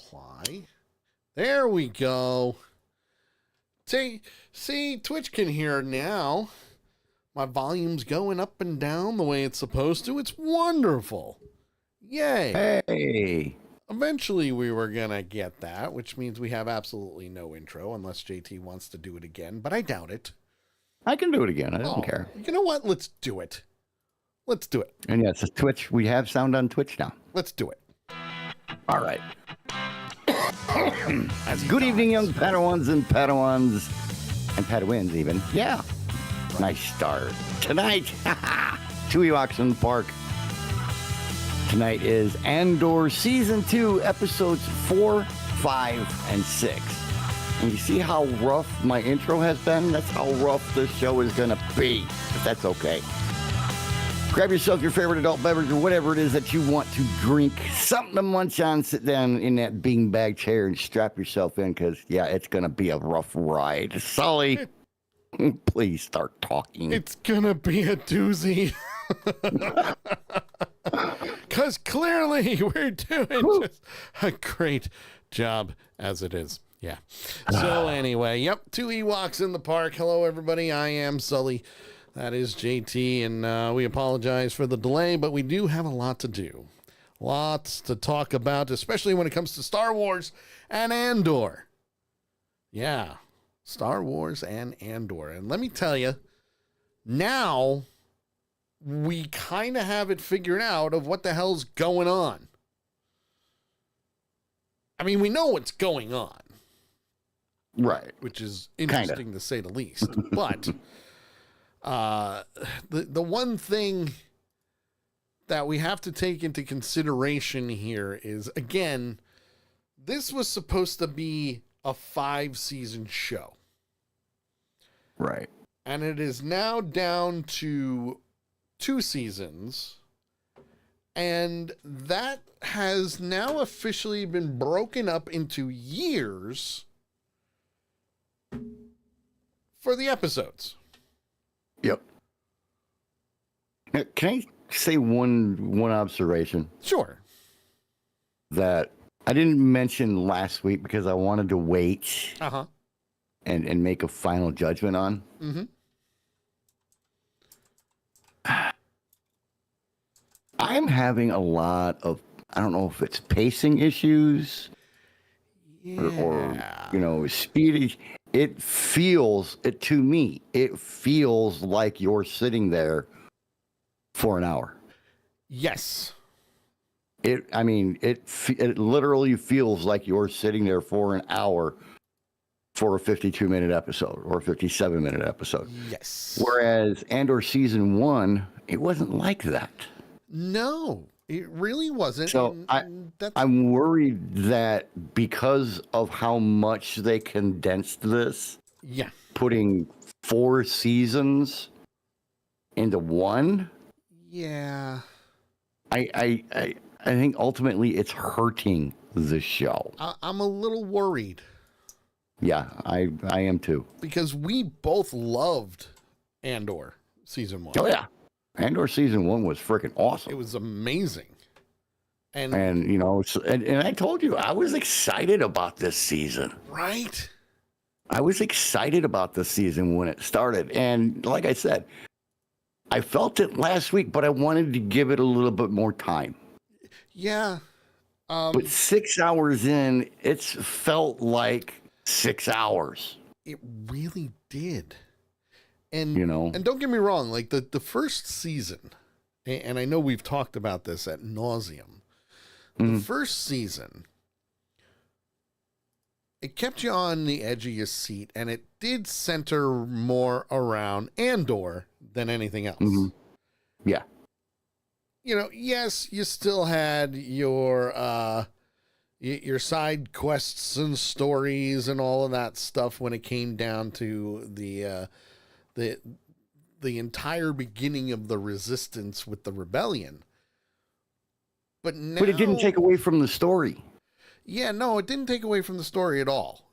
apply. There we go. See, Twitch can hear now. My volume's going up and down the way it's supposed to. It's wonderful. Yay. Hey. Eventually we were going to get that, which means we have absolutely no intro unless JT wants to do it again, but I doubt it. I can do it again. I don't care. You know what? Let's do it. Let's do it. And yes, it's Twitch. We have sound on Twitch now. Let's do it. All right. Good evening, young Padawans and Padawans and Padawans even. Yeah. Nice start. Tonight, 2 Ewoks in the park. Tonight is Andor Season 2, Episodes 4, 5, and 6. And you see how rough my intro has been? That's how rough this show is going to be. But that's okay. Grab yourself your favorite adult beverage or whatever it is that you want to drink. Something to munch on. Sit down in that beanbag chair and strap yourself in because, yeah, it's going to be a rough ride. Sully, please start talking. It's going to be a doozy. Because clearly we're doing just a great job as it is. Yeah. So anyway, yep, 2 Ewoks in the park. Hello, everybody. I am Sully. That is JT, and we apologize for the delay, but we do have a lot to do. Lots to talk about, especially when it comes to Star Wars and Andor. Yeah, Star Wars and Andor. And let me tell you, now we kind of have it figured out of what the hell's going on. I mean, we know what's going on. Right. Which is interesting to say the least. But the one thing that we have to take into consideration here is, again, this was supposed to be a 5-season show. Right. And it is now down to 2 seasons. And that has now officially been broken up into years for the episodes. Yep. Now, can I say one observation? Sure. That I didn't mention last week because I wanted to wait and make a final judgment on. Mm-hmm. I'm having a lot of, I don't know if it's pacing issues or speed. It feels, to me, it feels like you're sitting there for an hour. Yes. It literally feels like you're sitting there for an hour for a 52-minute episode or a 57-minute episode. Yes. Whereas Andor Season 1, it wasn't like that. No, it really wasn't. So I'm worried that because of how much they condensed this, putting 4 seasons into one, I think ultimately it's hurting the show. I'm a little worried. Yeah, I am too. Because we both loved Andor Season 1. Oh, yeah. Andor Season 1 was freaking awesome. It was amazing. And I told you, I was excited about this season. Right? I was excited about this season when it started. And like I said, I felt it last week, but I wanted to give it a little bit more time. Yeah. But 6 hours in, it's felt like 6 hours. It really did. And, and don't get me wrong, like the first season, and I know we've talked about this ad nauseum, the first season, it kept you on the edge of your seat, and it did center more around Andor than anything else. Mm-hmm. Yeah. Yes, you still had your side quests and stories and all of that stuff when it came down to the entire beginning of the resistance with the rebellion. But it didn't take away from the story. Yeah, no, it didn't take away from the story at all.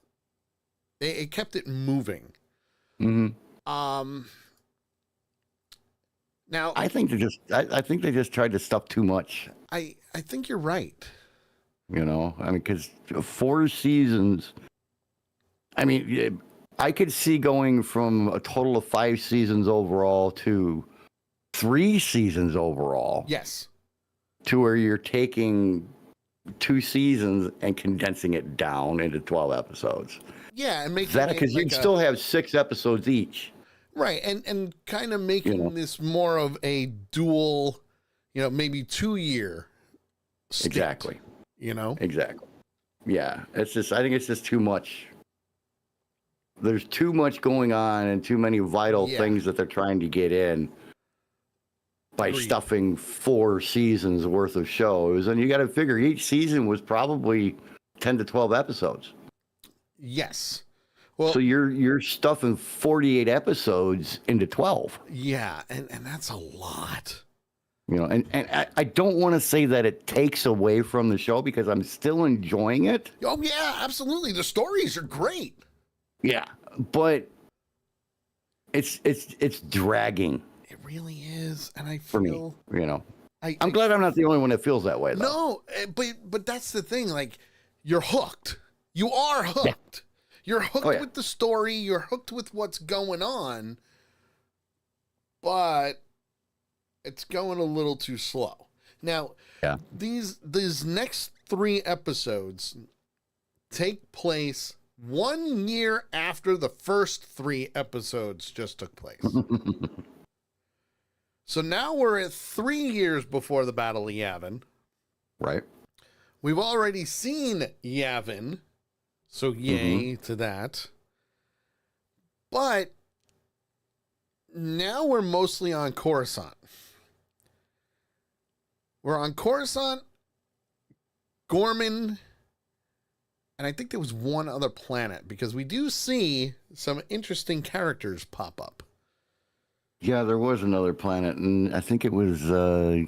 It kept it moving. Mm-hmm. Now I think they just tried to stuff too much. I think you're right. You know, I mean, because 4 seasons. I mean, I could see going from a total of 5 seasons overall to 3 seasons overall. Yes. To where you're taking 2 seasons and condensing it down into 12 episodes. Yeah, and making that because like you'd still have 6 episodes each. Right, and kind of making this more of a dual, maybe 2-year stint, Exactly. Exactly. Yeah, it's just, I think it's just too much. There's too much going on and too many vital things that they're trying to get in by stuffing 4 seasons worth of shows. And you got to figure each season was probably 10 to 12 episodes. Yes. Well, so you're stuffing 48 episodes into 12. Yeah, and that's a lot. And I don't want to say that it takes away from the show because I'm still enjoying it. Oh yeah, absolutely. The stories are great. Yeah, but it's dragging. It really is, and I feel for me. I'm glad I'm not the only one that feels that way, No, though. but that's the thing. Like, you're hooked. You are hooked. Yeah. You're hooked with the story. You're hooked with what's going on, but it's going a little too slow. Now, these next 3 episodes take place 1 year after the first 3 episodes just took place. So now we're at 3 years before the Battle of Yavin. Right. We've already seen Yavin, so yay to that. But now we're mostly on Coruscant. We're on Coruscant, Gorman, and I think there was one other planet, because we do see some interesting characters pop up. Yeah, there was another planet, and I think it was, I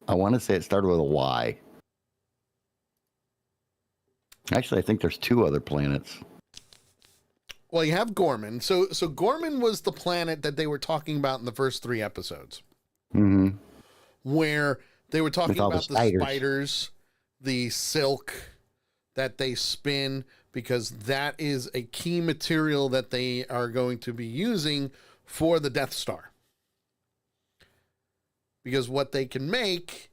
want to say it started with a Y. Actually, I think there's 2 other planets. Well, you have Gorman. So Gorman was the planet that they were talking about in the first 3 episodes. Mm-hmm. Where they were talking about the spiders. spiders, the silk that they spin, because that is a key material that they are going to be using for the Death Star. Because what they can make,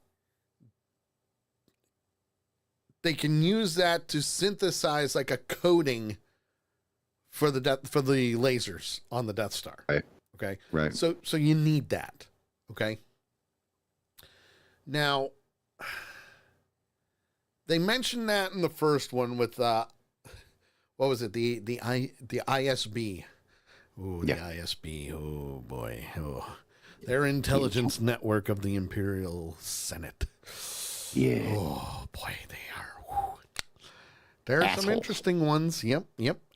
they can use that to synthesize like a coating for the lasers on the Death Star. Right. Okay. Right. So you need that. Okay. Now, they mentioned that in the first one with what was it? The ISB. Ooh, the ISB. Oh boy. Oh, their intelligence network of the Imperial Senate. Yeah. Oh boy, they are. Whew. There are assholes. some interesting ones. Yep.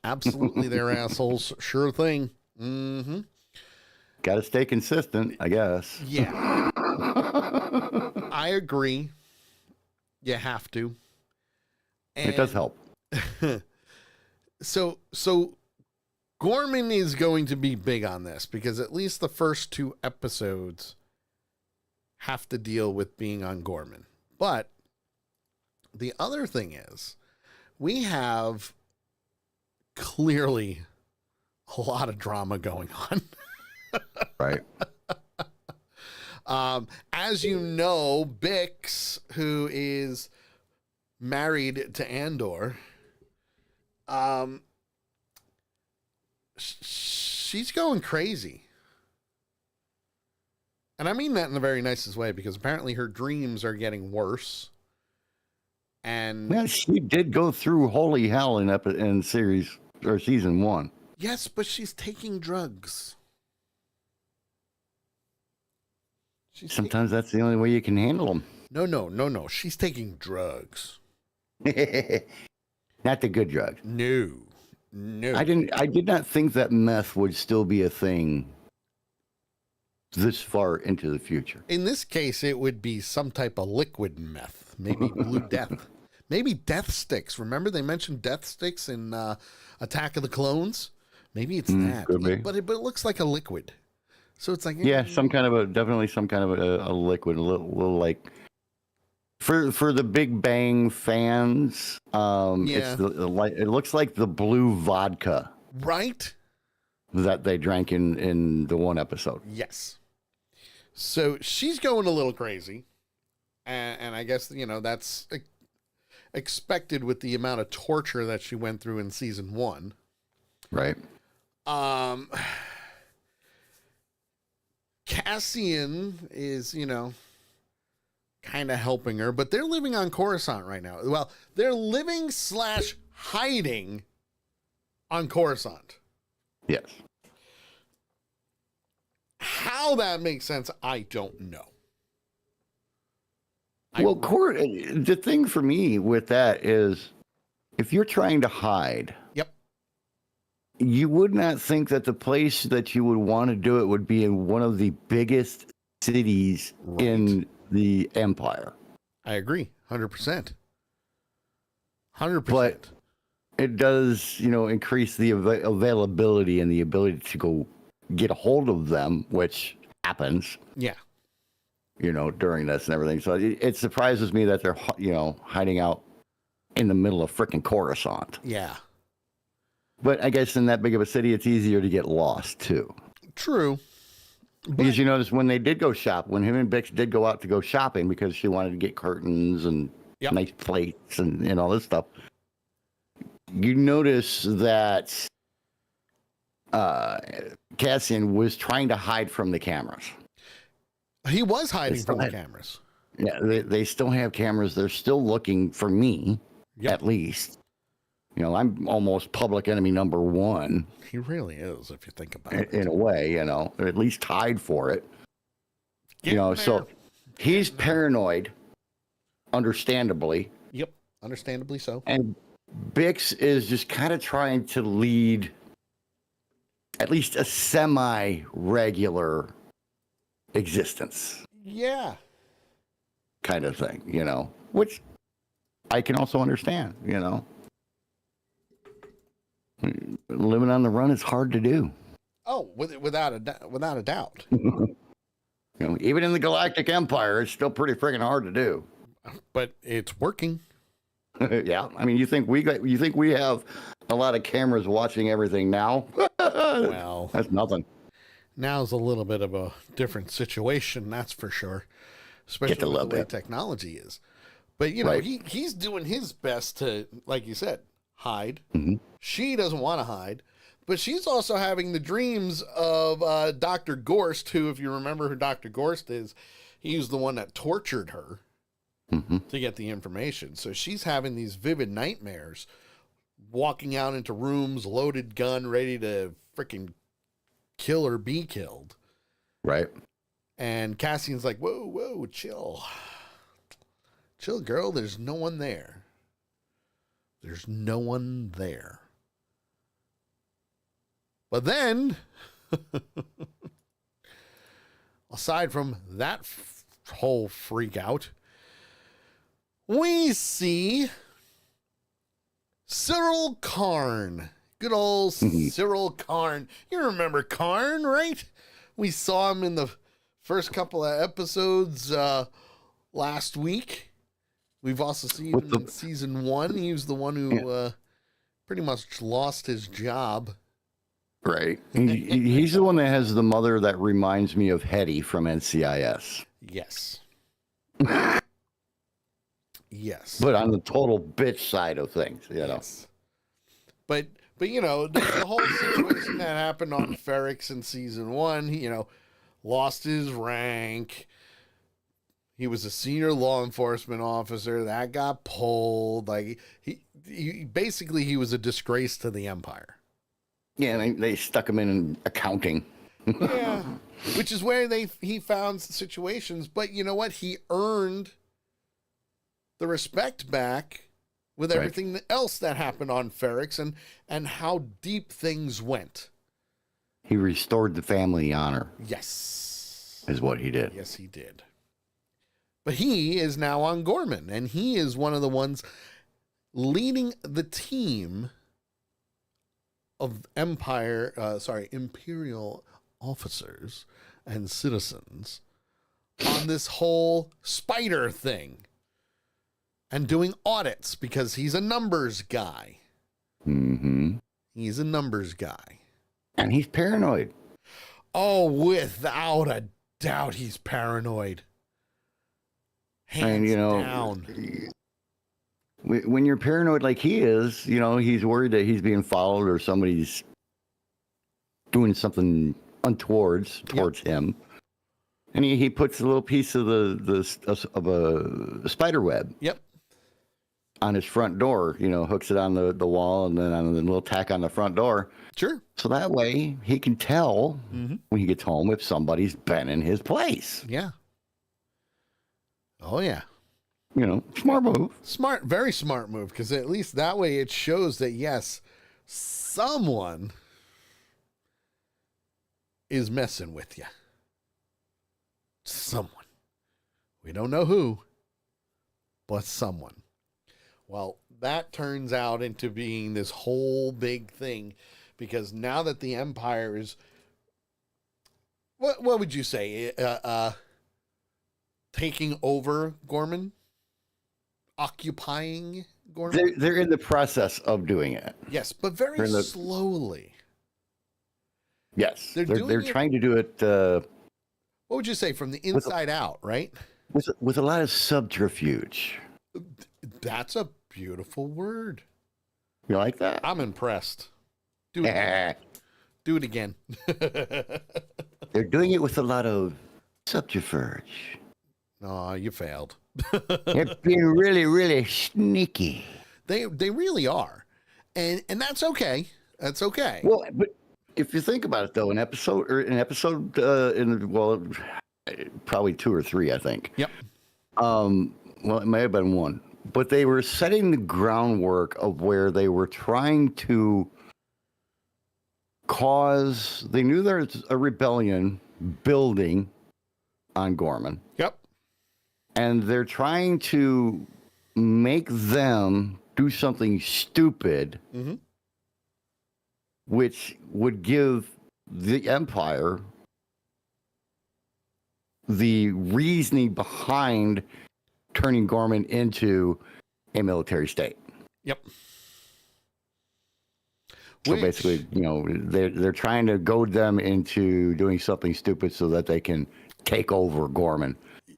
Absolutely, they're assholes. Sure thing. Mm-hmm. Got to stay consistent, I guess. Yeah. I agree. You have to. And it does help. So Gorman is going to be big on this, because at least the first 2 episodes have to deal with being on Gorman. But the other thing is, we have clearly a lot of drama going on. Right. As you know, Bix, who is married to Andor, she's going crazy. And I mean that in the very nicest way, because apparently her dreams are getting worse. And yeah, she did go through holy hell in series or season 1. Yes, but she's taking drugs. Sometimes that's the only way you can handle them. No. She's taking drugs. Not the good drugs. No. I did not think that meth would still be a thing this far into the future. In this case, it would be some type of liquid meth. Maybe blue death. Maybe death sticks. Remember they mentioned death sticks in Attack of the Clones? Maybe it's that. Could be. But it looks like a liquid. So it's like... Yeah, definitely some kind of a liquid, a little like For the Big Bang fans, it's it looks like the blue vodka, right? That they drank in the one episode. Yes. So she's going a little crazy, and I guess that's expected with the amount of torture that she went through in season 1. Right. Cassian is, kind of helping her, but they're living on Coruscant right now. Well, they're living / hiding on Coruscant. Yes. How that makes sense, I don't know. Well, the thing for me with that is, if you're trying to hide, yep, you would not think that the place that you would want to do it would be in one of the biggest cities in the Empire. I agree, 100%. 100%. But it does, increase the availability and the ability to go get a hold of them, which happens. Yeah. During this and everything. So it surprises me that they're, hiding out in the middle of frickin' Coruscant. Yeah. But I guess in that big of a city, it's easier to get lost, too. True. Because you notice when they did go shop, when him and Bix did go out to go shopping because she wanted to get curtains and nice plates and all this stuff, you notice that Cassian was trying to hide from the cameras. He was hiding from the cameras. Yeah, they still have cameras. They're still looking for me, at least. I'm almost public enemy number 1. He really is, if you think about it. In a way, or at least tied for it. So he's paranoid, understandably. Yep, understandably so. And Bix is just kind of trying to lead at least a semi-regular existence. Yeah. Kind of thing, which I can also understand, Living on the run is hard to do. Oh, without a doubt. Even in the Galactic Empire, it's still pretty freaking hard to do. But it's working. Yeah, I mean, you think we have a lot of cameras watching everything now? Well, that's nothing. Now's a little bit of a different situation, that's for sure. Especially with the way technology is. But he's doing his best to, like you said, hide. Mm-hmm. She doesn't want to hide, but she's also having the dreams of Dr. Gorst, who, if you remember who Dr. Gorst is, he's the one that tortured her to get the information. So she's having these vivid nightmares, walking out into rooms, loaded gun, ready to freaking kill or be killed. Right. And Cassian's like, whoa, chill. Chill, girl. There's no one there. There's no one there. But then, aside from that whole freak out, we see Cyril Karn. Good old Cyril Karn. You remember Karn, right? We saw him in the first couple of episodes last week. We've also seen him in season 1. He was the one who pretty much lost his job. Right. He's the one that has the mother that reminds me of Hetty from NCIS. Yes. Yes. But on the total bitch side of things, Yes. But the whole situation that happened on Ferrix in season 1, he, lost his rank. He was a senior law enforcement officer that got pulled. Like he basically he was a disgrace to the Empire. Yeah, and they stuck him in accounting. Yeah, which is where he found situations. But you know what? He earned the respect back with everything else that happened on Ferrix and how deep things went. He restored the family honor. Yes. Is what he did. Yes, he did. But he is now on Gorman, and he is one of the ones leading the team of Imperial officers and citizens on this whole spider thing. and doing audits because he's a numbers guy. Mm-hmm. He's a numbers guy. And he's paranoid. Oh, without a doubt, he's paranoid. Hands down. When you're paranoid like he is, he's worried that he's being followed or somebody's doing something untowards towards him. And he puts a little piece of a spider web. Yep. On his front door, hooks it on the wall and then on the little tack on the front door. Sure. So that way he can tell when he gets home if somebody's been in his place. Yeah. Oh, yeah. Smart move. Smart, very smart move, because at least that way it shows that, yes, someone is messing with you. Someone. We don't know who, but someone. Well, that turns out into being this whole big thing, because now that the Empire is, what would you say, taking over Gorman? Occupying Gorman? They're in the process of doing it. Yes, but very slowly. Yes, they're trying to do it. What would you say, from the inside out, right? With a lot of subterfuge. That's a beautiful word. You like that? I'm impressed. Do it again. Do it again. They're doing it with a lot of subterfuge. Oh, you failed. They're being really, really sneaky. They really are, and that's okay. That's okay. Well, but if you think about it, though, probably 2 or 3, I think. Yep. Well, it may have been 1, but they were setting the groundwork of where they were trying to cause. They knew there's a rebellion building on Gorman. Yep. And they're trying to make them do something stupid, which would give the Empire the reasoning behind turning Gorman into a military state. Yep. So basically, they're trying to goad them into doing something stupid so that they can take over Gorman,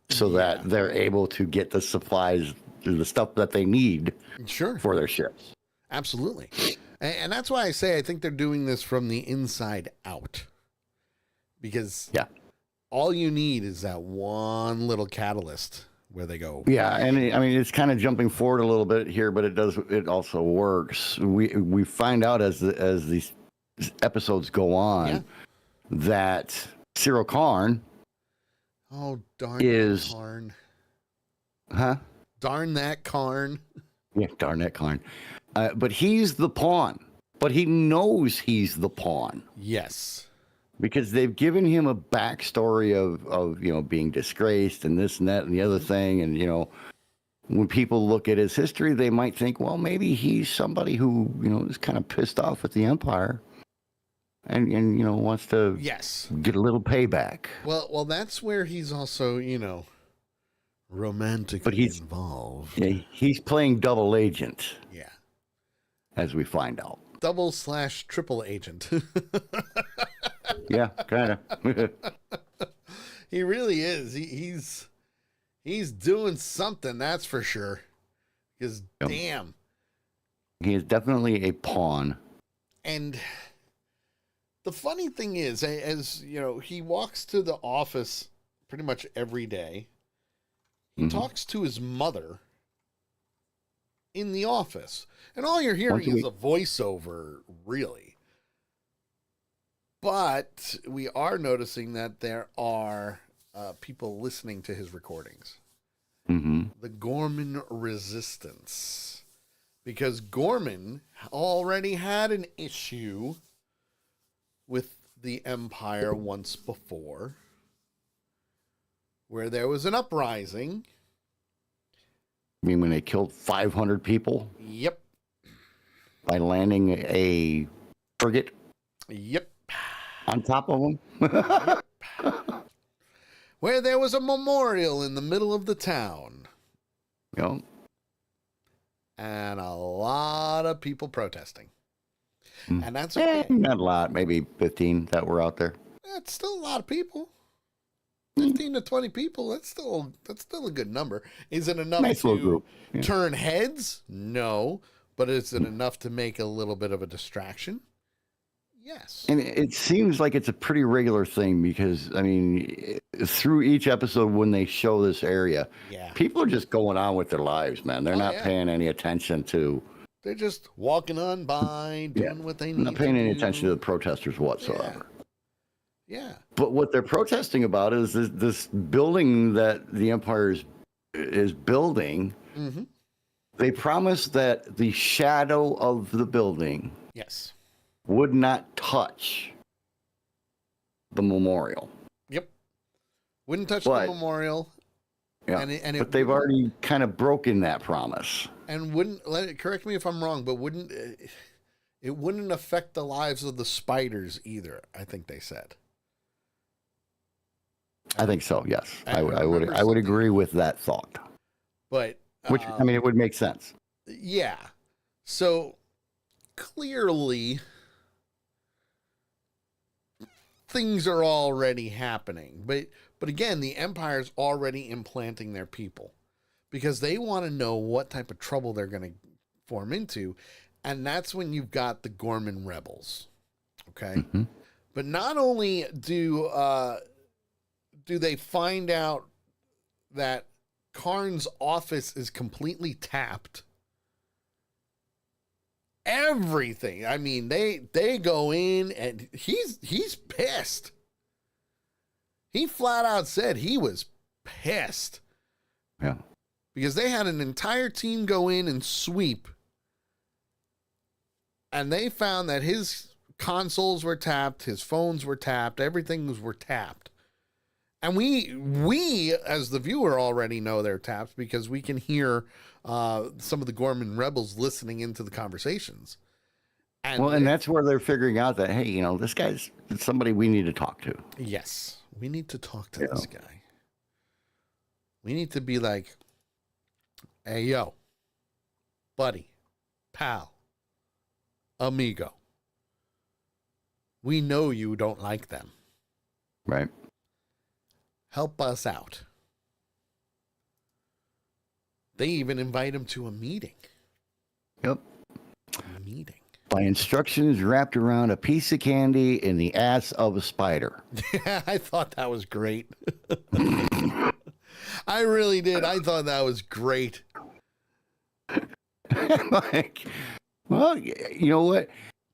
so that they're able to get the supplies, the stuff that they need for their ships. Absolutely. And that's why I say I think they're doing this from the inside out. Because all you need is that one little catalyst where they go. Yeah, and it's kind of jumping forward a little bit here, but it also works. We find out as these episodes go on that Cyril Karn. Oh, darn that Karn. Huh? Darn that Karn. Yeah, darn that Karn. But he's the pawn. But he knows he's the pawn. Yes. Because they've given him a backstory of being disgraced and this and that and the other thing. And, when people look at his history, they might think, well, maybe he's somebody who, is kind of pissed off at the Empire. And wants to get a little payback. Well, that's where he's also, romantically involved. Yeah, he's playing double agent. Yeah. As we find out. Double/triple agent. Yeah, kind of. He really is. He's doing something, that's for sure. Because damn. He is definitely a pawn. And the funny thing is, as he walks to the office pretty much every day. He talks to his mother in the office. And all you're hearing is a voiceover, really. But we are noticing that there are people listening to his recordings. The Gorman Resistance. Because Gorman already had an issue with the Empire once before, where there was an uprising. You mean when they killed 500 people? Yep. By landing a frigate? Yep. On top of them? Where there was a memorial in the middle of the town. Yep. and a lot of people protesting. And that's Eh, okay. not a lot, maybe 15 that were out there. That's still a lot of people. 15 to 20 people, that's still a good number. Is it enough Nice little to group. Yeah. turn heads? No. But is it enough to make a little bit of a distraction? Yes. And it seems like it's a pretty regular thing because, I mean, through each episode when they show this area, Yeah. people are just going on with their lives, man. They're not paying any attention to... They're just walking on by, doing what they need not paying to any do. attention to the protesters whatsoever. Yeah. But what they're protesting about is this building that the Empire is building. Mm-hmm. They promised that the shadow of the building Yes. would not touch the memorial. Yep. Wouldn't touch But- the memorial. Yeah, And but they've already kind of broken that promise. And correct me if I'm wrong, but it wouldn't affect the lives of the spiders either, I think they said. I think so. Yes, I I would remember agree with that thought. But Which I mean, it would make sense. yeah. So clearly things are already happening. But again, the Empire's already implanting their people because they want to know what type of trouble they're going to form into. And that's when you've got the Gorman rebels. Okay. Mm-hmm. But not only do they find out that Karn's office is completely tapped. Everything. I mean, they go in and he's pissed. He flat out said he was pissed. Yeah. Because they had an entire team go in and sweep. And they found that his consoles were tapped, his phones were tapped, everything were tapped. And we as the viewer already know they're tapped because we can hear some of the Gorman rebels listening into the conversations. And that's where they're figuring out that, hey, this guy's somebody we need to talk to. Yes, we need to talk to this guy. We need to be like, hey, yo, buddy, pal, amigo. We know you don't like them. Right. Help us out. They even invite him to a meeting. Yep. A meeting. By instructions wrapped around a piece of candy in the ass of a spider. Yeah, I thought that was great. I really did. I thought that was great. Like, well, you know what?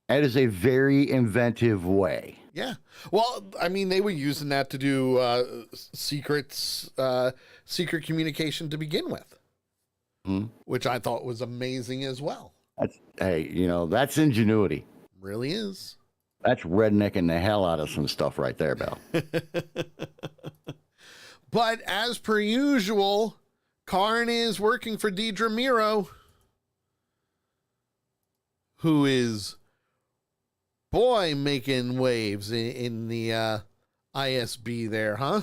That is a very inventive way. Yeah. Well, I mean, they were using that to do secret communication to begin with, which I thought was amazing as well. That's ingenuity. Really is. That's rednecking the hell out of some stuff right there, Bill. But as per usual, Karn is working for Deidre Miro, who is, boy, making waves in the ISB there, huh?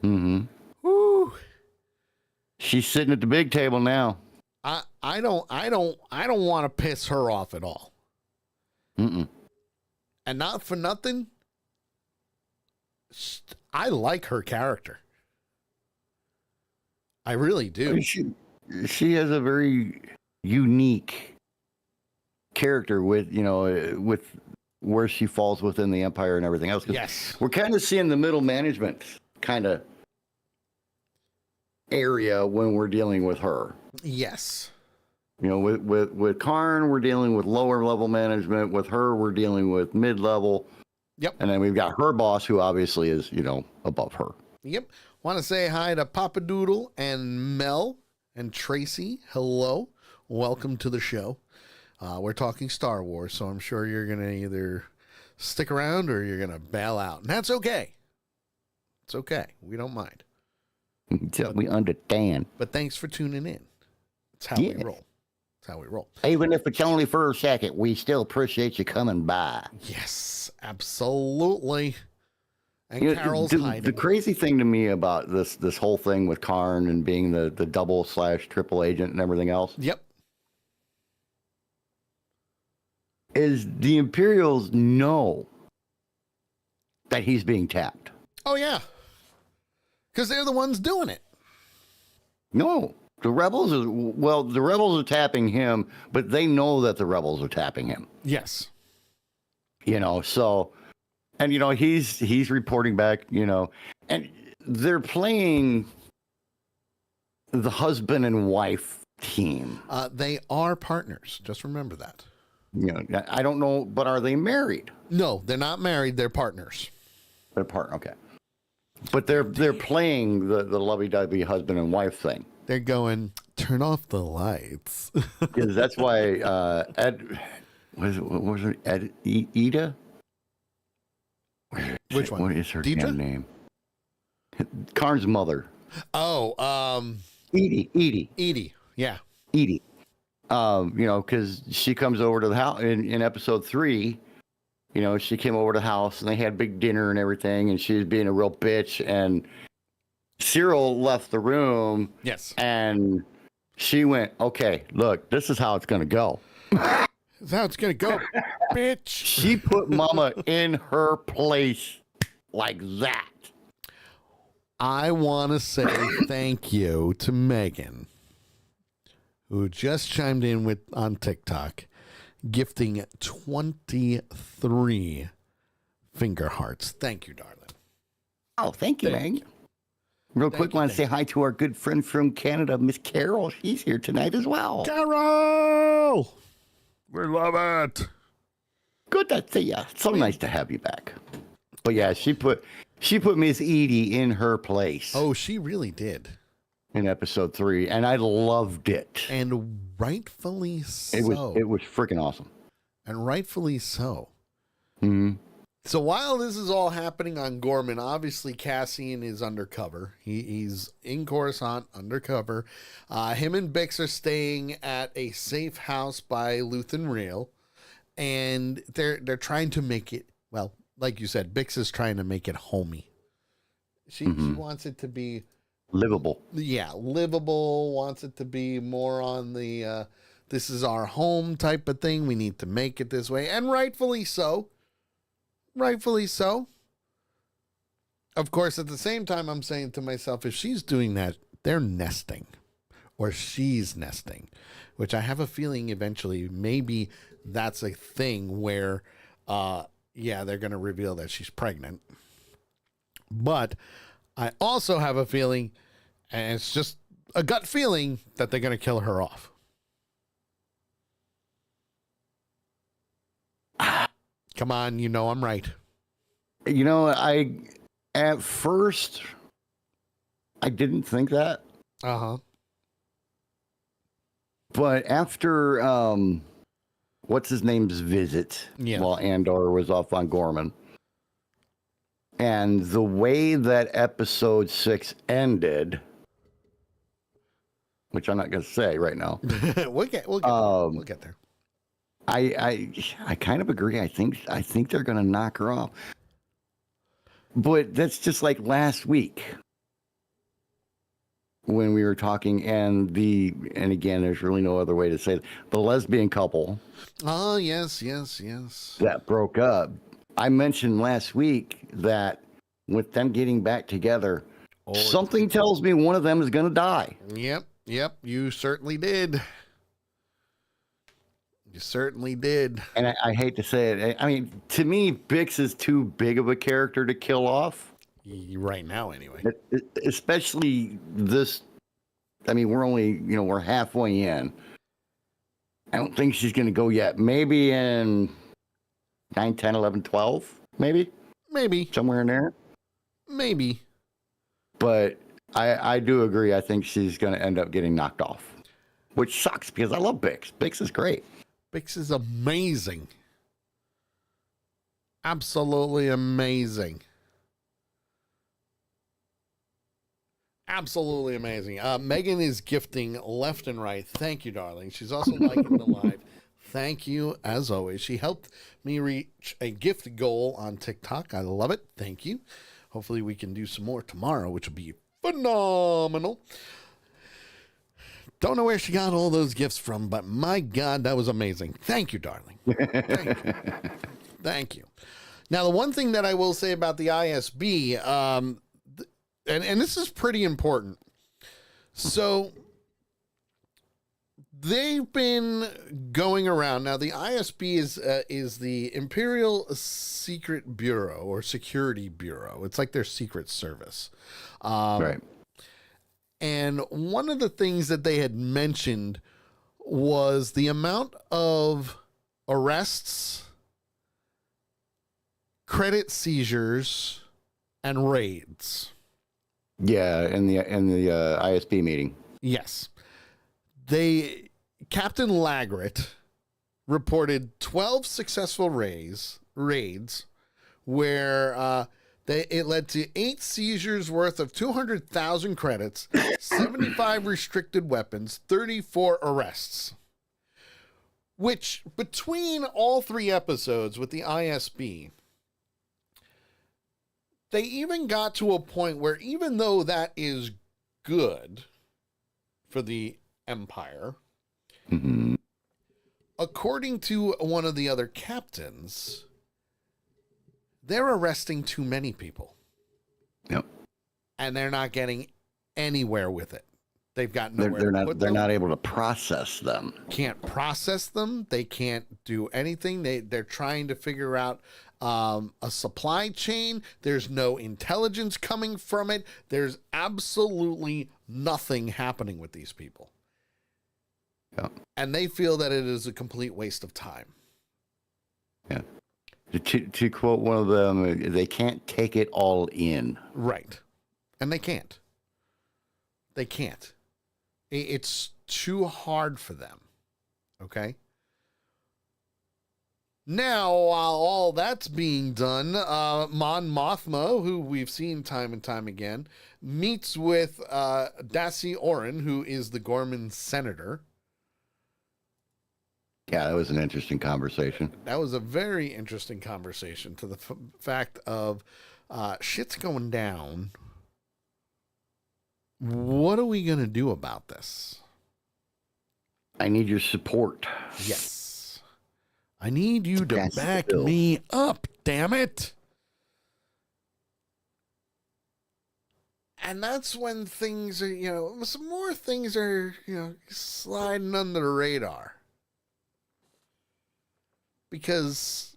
Mm-hmm. Woo. She's sitting at the big table now. I don't want to piss her off at all. Mm-mm. And not for nothing, I like her character. I really do. She has a very unique character with where she falls within the Empire and everything else. Yes. We're kind of seeing the middle management kind of area when we're dealing with her. Yes. With Karn, we're dealing with lower level management. With her, we're dealing with mid level. Yep. And then we've got her boss, who obviously is, above her. Yep. Want to say hi to Papa Doodle and Mel and Tracy. Hello. Welcome to the show. We're talking Star Wars, so I'm sure you're going to either stick around or you're going to bail out. And that's okay. It's okay. We don't mind. We understand. But thanks for tuning in. It's how we roll. It's how we roll. Even if it's only for a second, we still appreciate you coming by. Yes, absolutely. And Carol's hiding. The crazy thing to me about this whole thing with Karn and being the double/triple agent and everything else. Yep. is the Imperials know that he's being tapped. Oh, yeah. Because they're the ones doing it. No, the rebels are tapping him, but they know that the rebels are tapping him. Yes. So, and he's reporting back, and they're playing the husband and wife team. They are partners. Just remember that. I don't know, but are they married? No, they're not married. They're partners. They're okay. But they're playing the lovey-dovey husband and wife thing. They're going, turn off the lights. Because that's why what was it? Ida? Which one? What is her Deidre? damn name? Karn's mother. Oh, Edie. Yeah. Edie. Because she comes over to the house in episode 3. She came over to the house and they had big dinner and everything, and she was being a real bitch. And Cyril left the room. Yes. And she went, okay, look, this is how it's going to go. This is how it's going to go, bitch. She put Mama in her place like that. I want to say thank you to Megan, who just chimed in on TikTok, gifting 23 finger hearts. Thank you, darling. Oh, thank you, Meg. Real quick, want to say hi to our good friend from Canada, Miss Carol. She's here tonight as well. Carol! We love it. Good to see you. So nice to have you back. But yeah, she put Miss Edie in her place. Oh, she really did. In episode 3, and I loved it. And rightfully so. It was freaking awesome. And rightfully so. Mm-hmm. So while this is all happening on Gorman, obviously Cassian is undercover. He's in Coruscant undercover. Him and Bix are staying at a safe house by Luthen Rail, and they're trying to make it, well, like you said, Bix is trying to make it homey. She wants it to be livable. Yeah, livable. Wants it to be more on the this is our home type of thing. We need to make it this way, and rightfully so. Rightfully so. Of course, at the same time, I'm saying to myself, if she's doing that, they're nesting, or she's nesting, which I have a feeling eventually maybe that's a thing where, they're going to reveal that she's pregnant. But I also have a feeling, and it's just a gut feeling, that they're going to kill her off. Come on, I'm right. At first, I didn't think that. Uh-huh. But after, what's his name's visit, while Andor was off on Gorman, and the way that episode 6 ended, which I'm not going to say right now. We'll get there. I kind of agree. I think they're going to knock her off. But that's just like last week when we were talking, and again, there's really no other way to say it, the lesbian couple. Oh, yes. That broke up. I mentioned last week that with them getting back together, something tells me one of them is going to die. Yep. You certainly did. You certainly did. And I hate to say it. I mean, to me, Bix is too big of a character to kill off. Right now, anyway. Especially this. I mean, we're halfway in. I don't think she's going to go yet. Maybe in 9, 10, 11, 12, maybe. Maybe. Somewhere in there. Maybe. But I do agree. I think she's going to end up getting knocked off. Which sucks because I love Bix. Bix is great. Bix is amazing. Absolutely amazing. Absolutely amazing. Megan is gifting left and right. Thank you, darling. She's also liking the live. Thank you, as always. She helped me reach a gift goal on TikTok. I love it. Thank you. Hopefully we can do some more tomorrow, which will be phenomenal. Don't know where she got all those gifts from, but my God, that was amazing. Thank you, darling. Thank you. Thank you. Now, the one thing that I will say about the ISB, and this is pretty important. So they've been going around. Now, the ISB is the Imperial Secret Bureau or Security Bureau. It's like their secret service. Right. And one of the things that they had mentioned was the amount of arrests, credit seizures, and raids. Yeah, in the ISB meeting. Yes. Captain Lagret reported 12 successful raids where it led to 8 seizures worth of 200,000 credits, 75 restricted weapons, 34 arrests. Which, between all 3 episodes with the ISB, they even got to a point where, even though that is good for the Empire, Mm-hmm. according to one of the other captains, they're arresting too many people. Yep. And they're not getting anywhere with it. They've got nowhere to put they're them. not able to process them. Can't process them. They can't do anything. They're trying to figure out a supply chain. There's no intelligence coming from it. There's absolutely nothing happening with these people. Yeah. And they feel that it is a complete waste of time. Yeah. To quote one of them, they can't take it all in. Right. And they can't. They can't. It's too hard for them. Okay? Now, while all that's being done, Mon Mothma, who we've seen time and time again, meets with Dassi Oren, who is the Gorman senator. Yeah, that was an interesting conversation. That was a very interesting conversation, to the fact of shit's going down. What are we going to do about this? I need your support. Yes. I need you to That's back the bill. me up, damn it. And that's when things are, some more things are, sliding under the radar. Because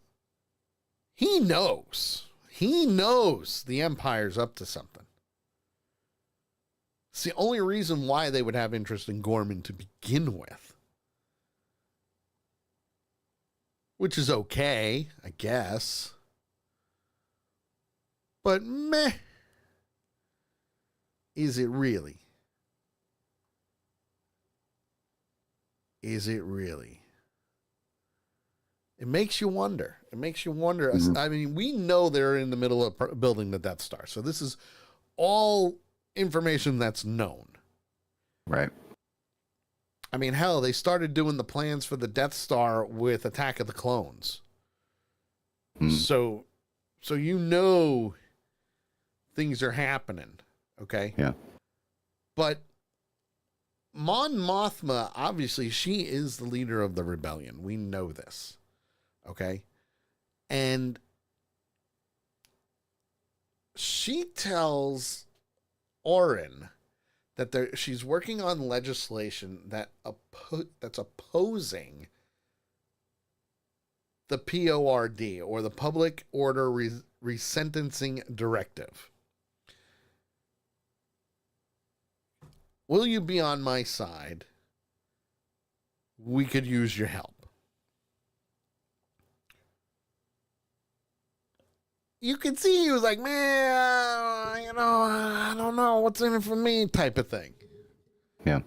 he knows the Empire's up to something. It's the only reason why they would have interest in Gorman to begin with. Which is okay, I guess. But meh. Is it really? Is it really? It makes you wonder. It makes you wonder. Mm-hmm. I mean, we know they're in the middle of building the Death Star. So this is all information that's known. Right. I mean, hell, they started doing the plans for the Death Star with Attack of the Clones. Mm. So things are happening, okay? Yeah. But Mon Mothma, obviously, she is the leader of the rebellion. We know this, okay? And she tells Oren that she's working on legislation that's opposing the PORD, or the Public Order Resentencing Directive. Will you be on my side? We could use your help. You could see he was like, man, I don't know what's in it for me, type of thing. Yeah.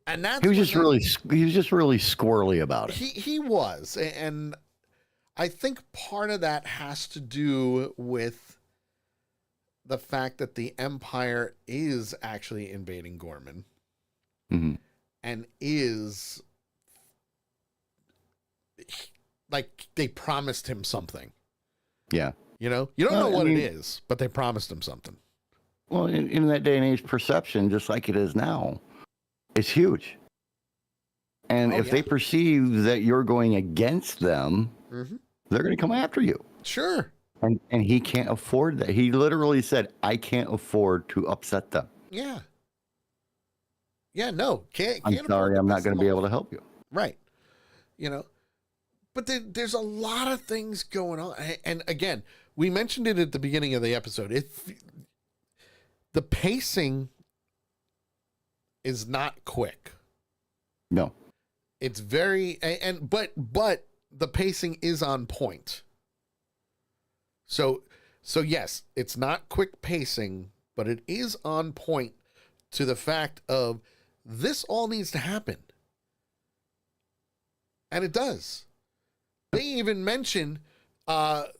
And that's he was just really squirrely about it. He was, and I think part of that has to do with the fact that the Empire is actually invading Gorman, Mm-hmm. and is like they promised him something. Yeah. You don't know what it is, but they promised him something. Well, in that day and age, perception, just like it is now, is huge. And if they perceive that you're going against them, they're going to come after you. Sure. And he can't afford that. He literally said, I can't afford to upset them. Yeah. Yeah, no. I'm sorry, I'm not going to be able to help you. Right. You know, but there's a lot of things going on. And again, we mentioned it at the beginning of the episode. The pacing is not quick. No. It's very, but the pacing is on point. So yes, it's not quick pacing, but it is on point to the fact of this all needs to happen. And it does. They even mention that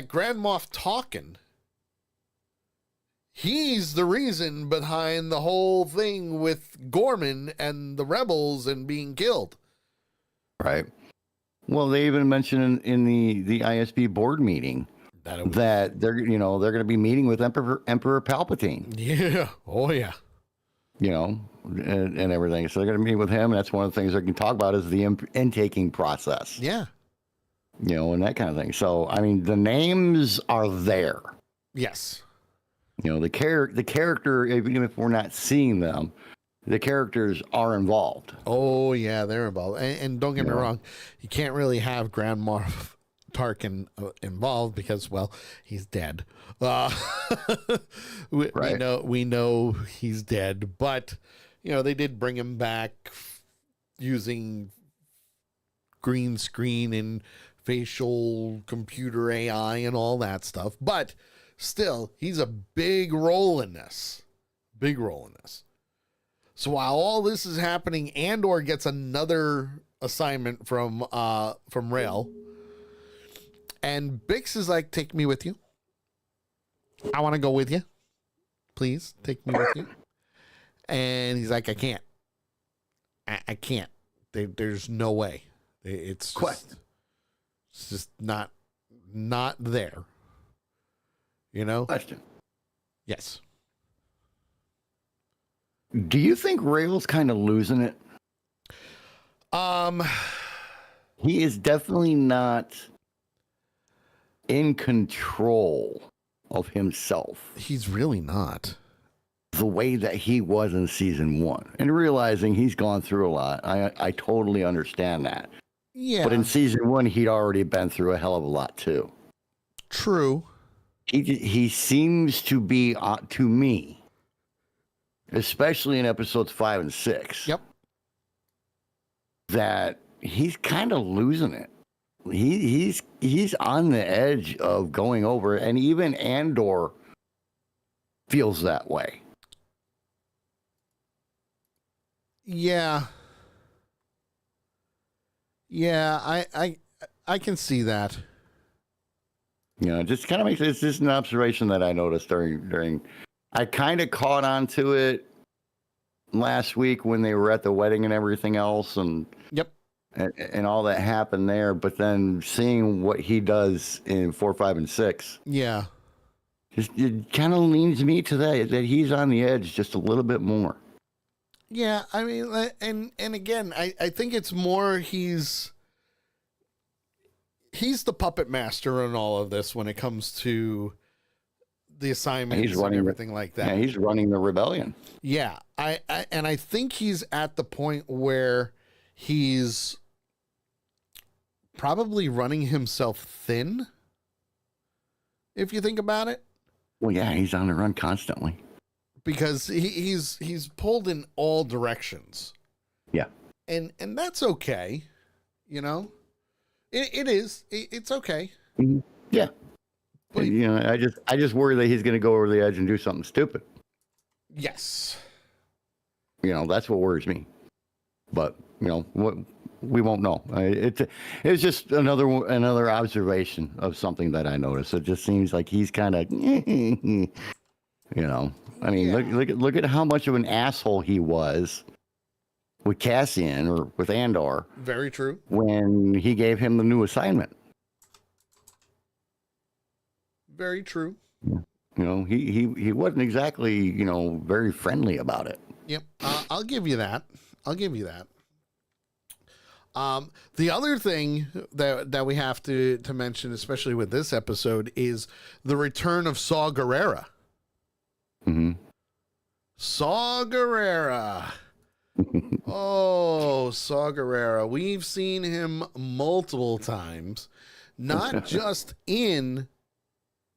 Grand Moff Tarkin, he's the reason behind the whole thing with Gorman and the rebels and being killed. Right. Well, they even mentioned in the ISB board meeting that they're going to be meeting with Emperor Palpatine. Yeah. Oh yeah. You know, and everything. So they're going to meet with him. And that's one of the things they can talk about is the intaking process. Yeah. You know, and that kind of thing. So, I mean, the names are there. Yes. You know, the character, even if we're not seeing them, the characters are involved. Oh, yeah, they're involved. And don't get me wrong, you can't really have Grand Moff Tarkin involved because, well, he's dead. We know he's dead, but, you know, they did bring him back using green screen and facial computer AI and all that stuff. But still, he's a big role in this. Big role in this. So while all this is happening, Andor gets another assignment from Rail. And Bix is like, take me with you. I want to go with you. Please, take me with you. And he's like, I can't. I can't. There's no way. It's just not there. You know? Question. Yes. Do you think Rail's kind of losing it? He is definitely not in control of himself. He's really not. The way that he was in season 1. And realizing he's gone through a lot. I totally understand that. Yeah. But in season 1, he'd already been through a hell of a lot too. True. He seems to be, to me, especially in episodes 5 and 6. Yep. That he's kind of losing it. He's on the edge of going over, and even Andor feels that way. Yeah. Yeah, I can see that. You know, it just kind of makes it's just an observation that I noticed during I kind of caught on to it last week when they were at the wedding and everything else, and yep, and all that happened there. But then seeing what he does in 4, 5, and 6, yeah, just it kind of leans me to that he's on the edge just a little bit more. Yeah, I mean, and again, I think it's more he's the puppet master in all of this when it comes to the assignments and everything like that. Yeah, he's running the rebellion. Yeah, I think he's at the point where he's probably running himself thin, if you think about it. Well, yeah, he's on the run constantly. Because he's pulled in all directions. Yeah. And that's okay, you know? It is. It's okay. Mm-hmm. Yeah. But, you know, I just worry that he's going to go over the edge and do something stupid. Yes. You know, that's what worries me. But, you know, what we won't know. It's just another observation of something that I noticed. It just seems like he's kind of, you know. I mean, yeah. Look at how much of an asshole he was with Cassian or with Andor. Very true. When he gave him the new assignment. Very true. He wasn't exactly, very friendly about it. Yep. I'll give you that. The other thing that we have to mention, especially with this episode, is the return of Saw Gerrera. Mm-hmm. Saw Gerrera. Oh, Saw Gerrera. We've seen him multiple times, not just in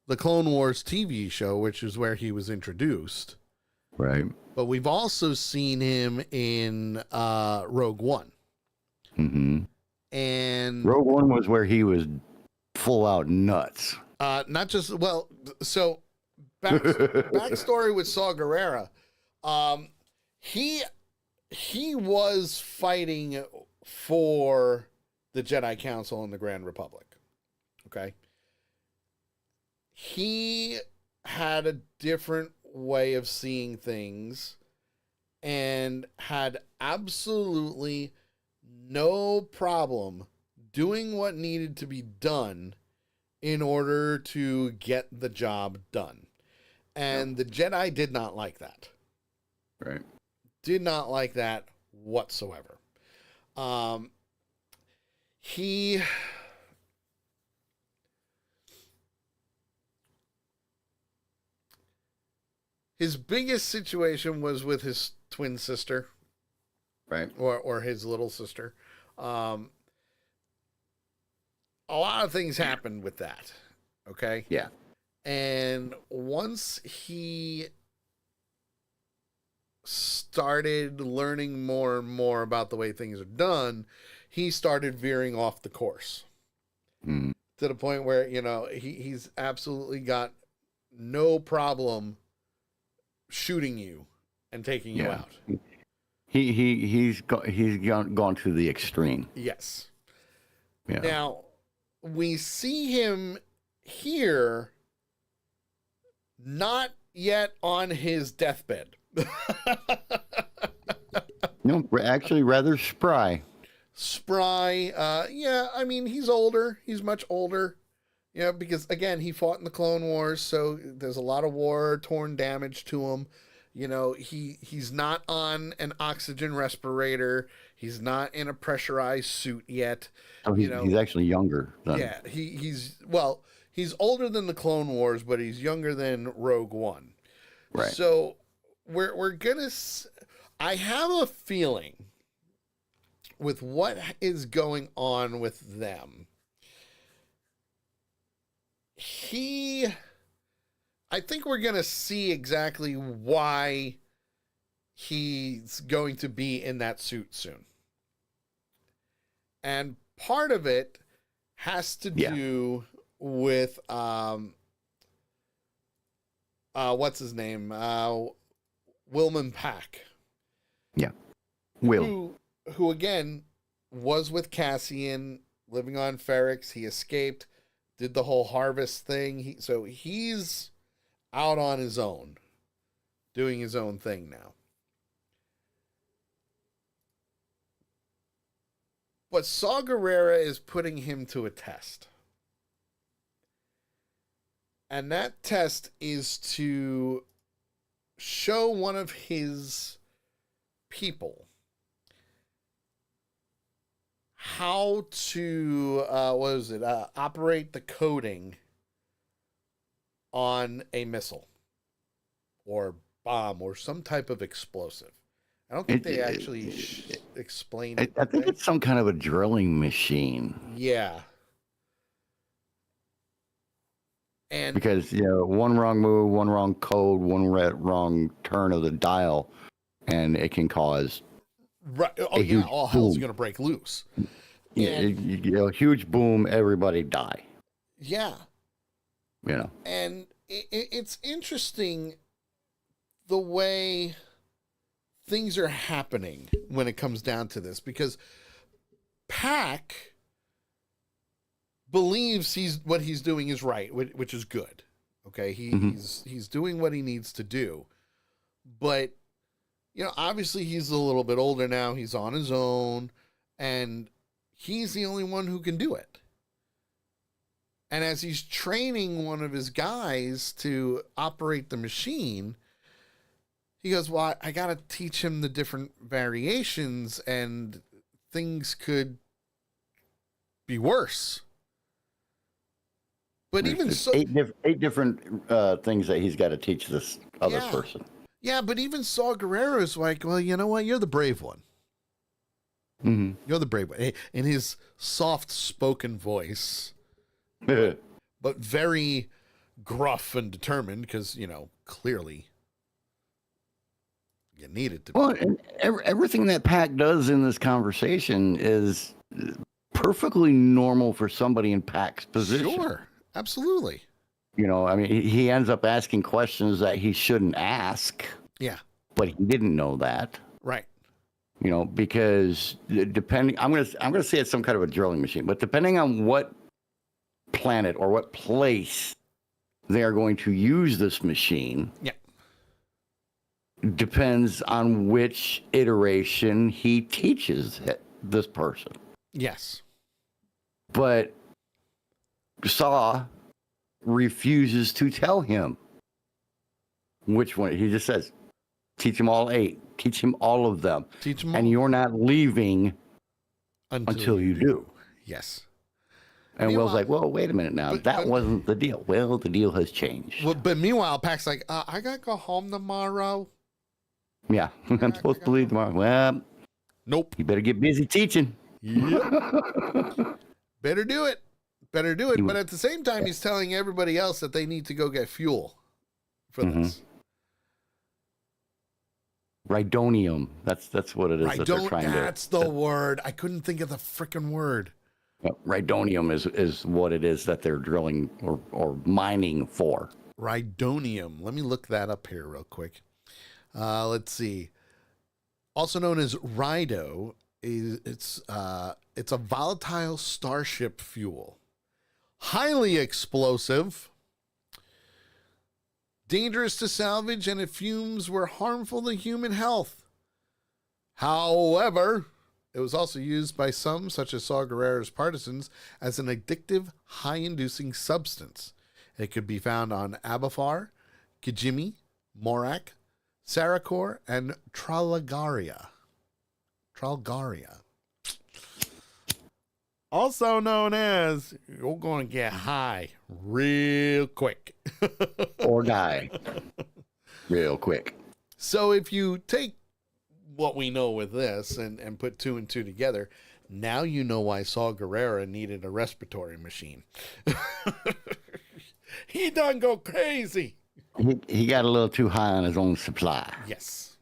the Clone Wars TV show, which is where he was introduced. Right. But we've also seen him in Rogue One. Mm-hmm. And Rogue One was where he was full out nuts. Not just, so backstory with Saw Gerrera. He was fighting for the Jedi Council and the Grand Republic. Okay. He had a different way of seeing things and had absolutely no problem doing what needed to be done in order to get the job done. And the Jedi did not like that. Right. Did not like that whatsoever. His biggest situation was with his twin sister. Right. Or his little sister. A lot of things happened with that. Okay? Yeah. And once he started learning more and more about the way things are done, he started veering off the course. Mm. To the point where, he's absolutely got no problem shooting you and taking you out. He's gone to the extreme. Yes. Yeah. Now, we see him here, not yet on his deathbed. No, actually rather spry. He's older. He's much older. Because, again, he fought in the Clone Wars, so there's a lot of war-torn damage to him. He's not on an oxygen respirator. He's not in a pressurized suit yet. Oh, he's actually younger. Yeah, he's older than the Clone Wars, but he's younger than Rogue One. Right. So we're gonna. I have a feeling with what is going on with them. I think we're going to see exactly why he's going to be in that suit soon. And part of it has to do with, what's his name? Wilman Pack. Yeah. Will. Who again was with Cassian, living on Ferrix. He escaped, did the whole harvest thing. So he's out on his own, doing his own thing now. But Saw Gerrera is putting him to a test. And that test is to show one of his people how to, operate the coding on a missile or bomb or some type of explosive. I don't think they actually explained it. I think it's some kind of a drilling machine. Yeah. And because, one wrong move, one wrong code, one wrong turn of the dial, and it can cause all hell's going to break loose. Yeah, huge boom, everybody die. Yeah. And it's interesting the way things are happening when it comes down to this, because Pack believes what he's doing is right, which is good. Okay, he's doing what he needs to do, but obviously he's a little bit older now. He's on his own, and he's the only one who can do it. And as he's training one of his guys to operate the machine, he goes, well, I got to teach him the different variations, and things could be worse. But even so, eight different things that he's got to teach this other person. Yeah, but even Saw Gerrera's like, well, you know what? You're the brave one. Mm-hmm. You're the brave one. In his soft-spoken voice, but very gruff and determined, because, you know, clearly you need it to be. Well, and everything that Pac does in this conversation is perfectly normal for somebody in Pac's position. Sure, absolutely. You know, I mean, he ends up asking questions that he shouldn't ask. Yeah. But he didn't know that. Right. You know, because depending, I'm gonna say it's some kind of a drilling machine, but depending on what planet or what place they are going to use this machine, depends on which iteration he teaches this person. Yes. But Saw refuses to tell him which one. He just says, teach him all 8. Teach him all of them. Teach him all. And you're not leaving until you do. Yes. And Will's like, well, wait a minute now. That wasn't the deal. Well, the deal has changed. Well, but meanwhile, Pac's like, I got to go home tomorrow. Yeah. I'm supposed to leave tomorrow. Well, nope. You better get busy teaching. Yep. Better do it. Better do it. But at the same time, he's telling everybody else that they need to go get fuel for this. Rhydonium. That's what it is that they're trying to. That's the word. I couldn't think of the freaking word. Rhydonium is what it is that they're drilling or mining for. Rhydonium. Let me look that up here real quick. Let's see. Also known as Rhydo, it's a volatile starship fuel. Highly explosive. Dangerous to salvage, and its fumes were harmful to human health. However, it was also used by some, such as Saw Gerrera's partisans, as an addictive, high-inducing substance. It could be found on Abafar, Kijimi, Morak, Saracor, and Tralgaria. Also known as, you're going to get high real quick. Or die real quick. So if you take what we know with this and put 2 and 2 together, now you know why Saw Gerrera needed a respiratory machine. He done go crazy. He got a little too high on his own supply. Yes.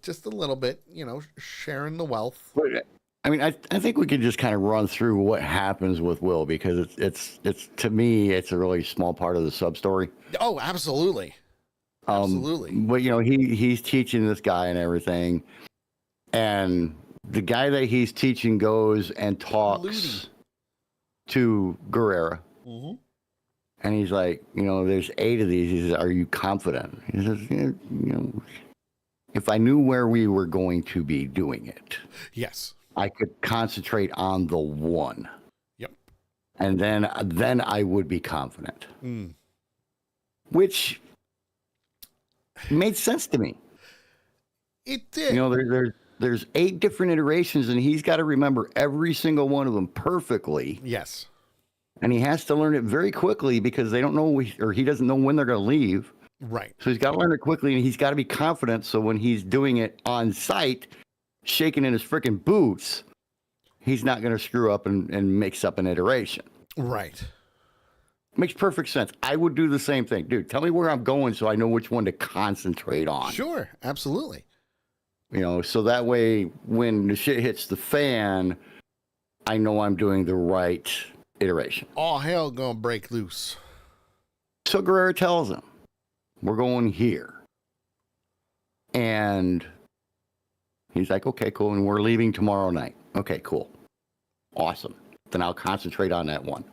Just a little bit, you know, sharing the wealth. I mean, I think we could just kind of run through what happens with Will, because it's to me, it's a really small part of the sub story. Oh, absolutely. Absolutely. But, you know, he's teaching this guy and everything. And the guy that he's teaching goes and talks to Gerrera. Mm-hmm. And he's like, you know, there's 8 of these. He says, are you confident? He says, you know, if I knew where we were going to be doing it. Yes. I could concentrate on the one. Yep. And then I would be confident. Which made sense to me. It did. You know, there's 8 different iterations, and he's got to remember every single one of them perfectly. Yes. And he has to learn it very quickly, because they don't know, or he doesn't know when they're going to leave. Right. So he's got to learn it quickly, and he's got to be confident. So when he's doing it on site, shaking in his freaking boots, he's not going to screw up and mix up an iteration. Right. Makes perfect sense. I would do the same thing. Dude, tell me where I'm going so I know which one to concentrate on. Sure. Absolutely. You know, so that way when the shit hits the fan, I know I'm doing the right iteration. All hell gonna break loose. So Gerrera tells him, we're going here. And he's like, okay, cool. And we're leaving tomorrow night. Okay, cool. Awesome. Then I'll concentrate on that one.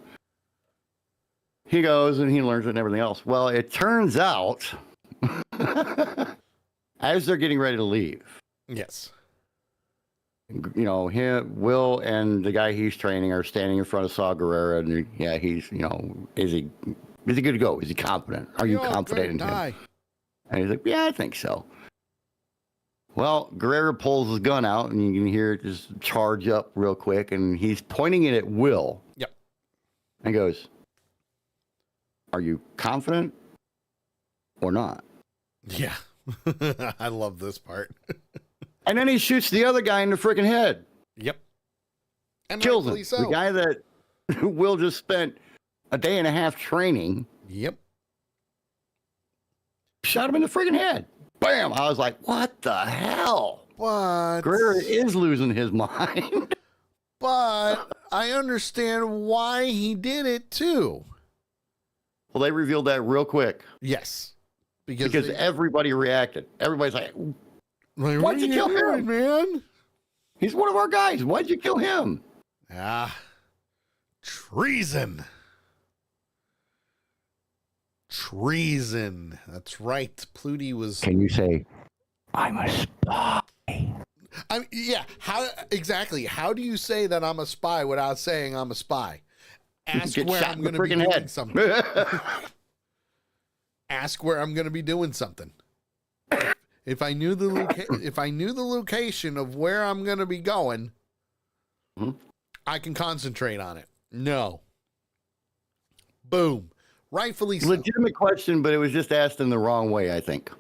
He goes and he learns it and everything else. Well, it turns out, as they're getting ready to leave, yes, you know, him, Will, and the guy he's training are standing in front of Saw Gerrera, and yeah, he's, you know, is he good to go? Is he confident? Are you confident in him? And he's like, yeah, I think so. Well, Gerrera pulls his gun out, and you can hear it just charge up real quick, and he's pointing it at Will. Yep. And goes, are you confident or not? Yeah. I love this part. And then he shoots the other guy in the freaking head. Yep. And kills him. so. The guy that Will just spent a day and a half training. Yep. Shot him in the freaking head. Bam! I was like, what the hell? But Gerrera is losing his mind. But I understand why he did it too. Well, they revealed that real quick. Yes. Because everybody reacted. Everybody's like, why'd you kill him, man? He's one of our guys. Why'd you kill him? Treason. Treason. That's right. Pluty was. Can you say, I'm a spy? Yeah. How exactly? How do you say that I'm a spy without saying I'm a spy? Ask where I'm going to be doing something. Ask where I'm going to be doing something. If I knew the location of where I'm going to be going, I can concentrate on it. No. Boom. Rightfully so. Legitimate question, but it was just asked in the wrong way, I think.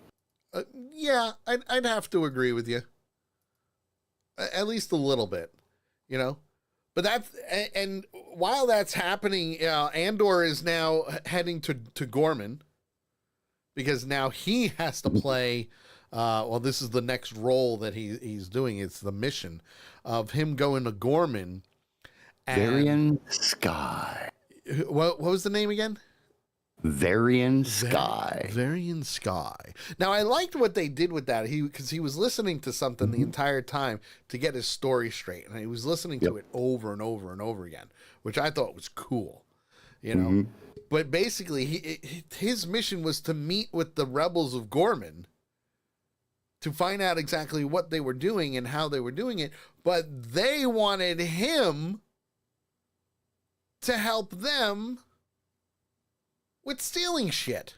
Yeah, I'd have to agree with you. At least a little bit, you know. But that's, and while that's happening, Andor is now heading to Gorman, because now he has to play. Well, this is the next role that he's doing. It's the mission of him going to Gorman. Varian Sky. What was the name again? Varian Sky. Varian Sky. Now, I liked what they did with that. Because he was listening to something the entire time to get his story straight. And he was listening to it over and over and over again, which I thought was cool. You know? But basically, his mission was to meet with the rebels of Gorman to find out exactly what they were doing and how they were doing it. But they wanted him to help them with stealing shit.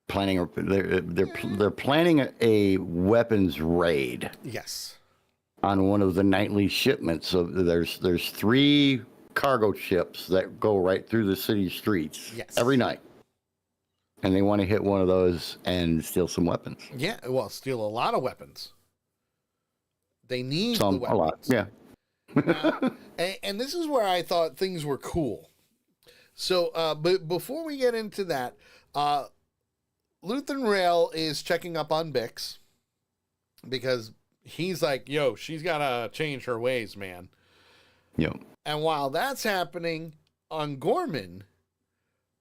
They're planning a weapons raid. Yes. On one of the nightly shipments. So there's 3 cargo ships that go right through the city streets every night. And they want to hit one of those and steal some weapons. Yeah, well, steal a lot of weapons. They need the weapons. A lot, yeah. And this is where I thought things were cool. So, but before we get into that, Luthen Rail is checking up on Bix because he's like, yo, she's got to change her ways, man. Yep. And while that's happening on Gorman,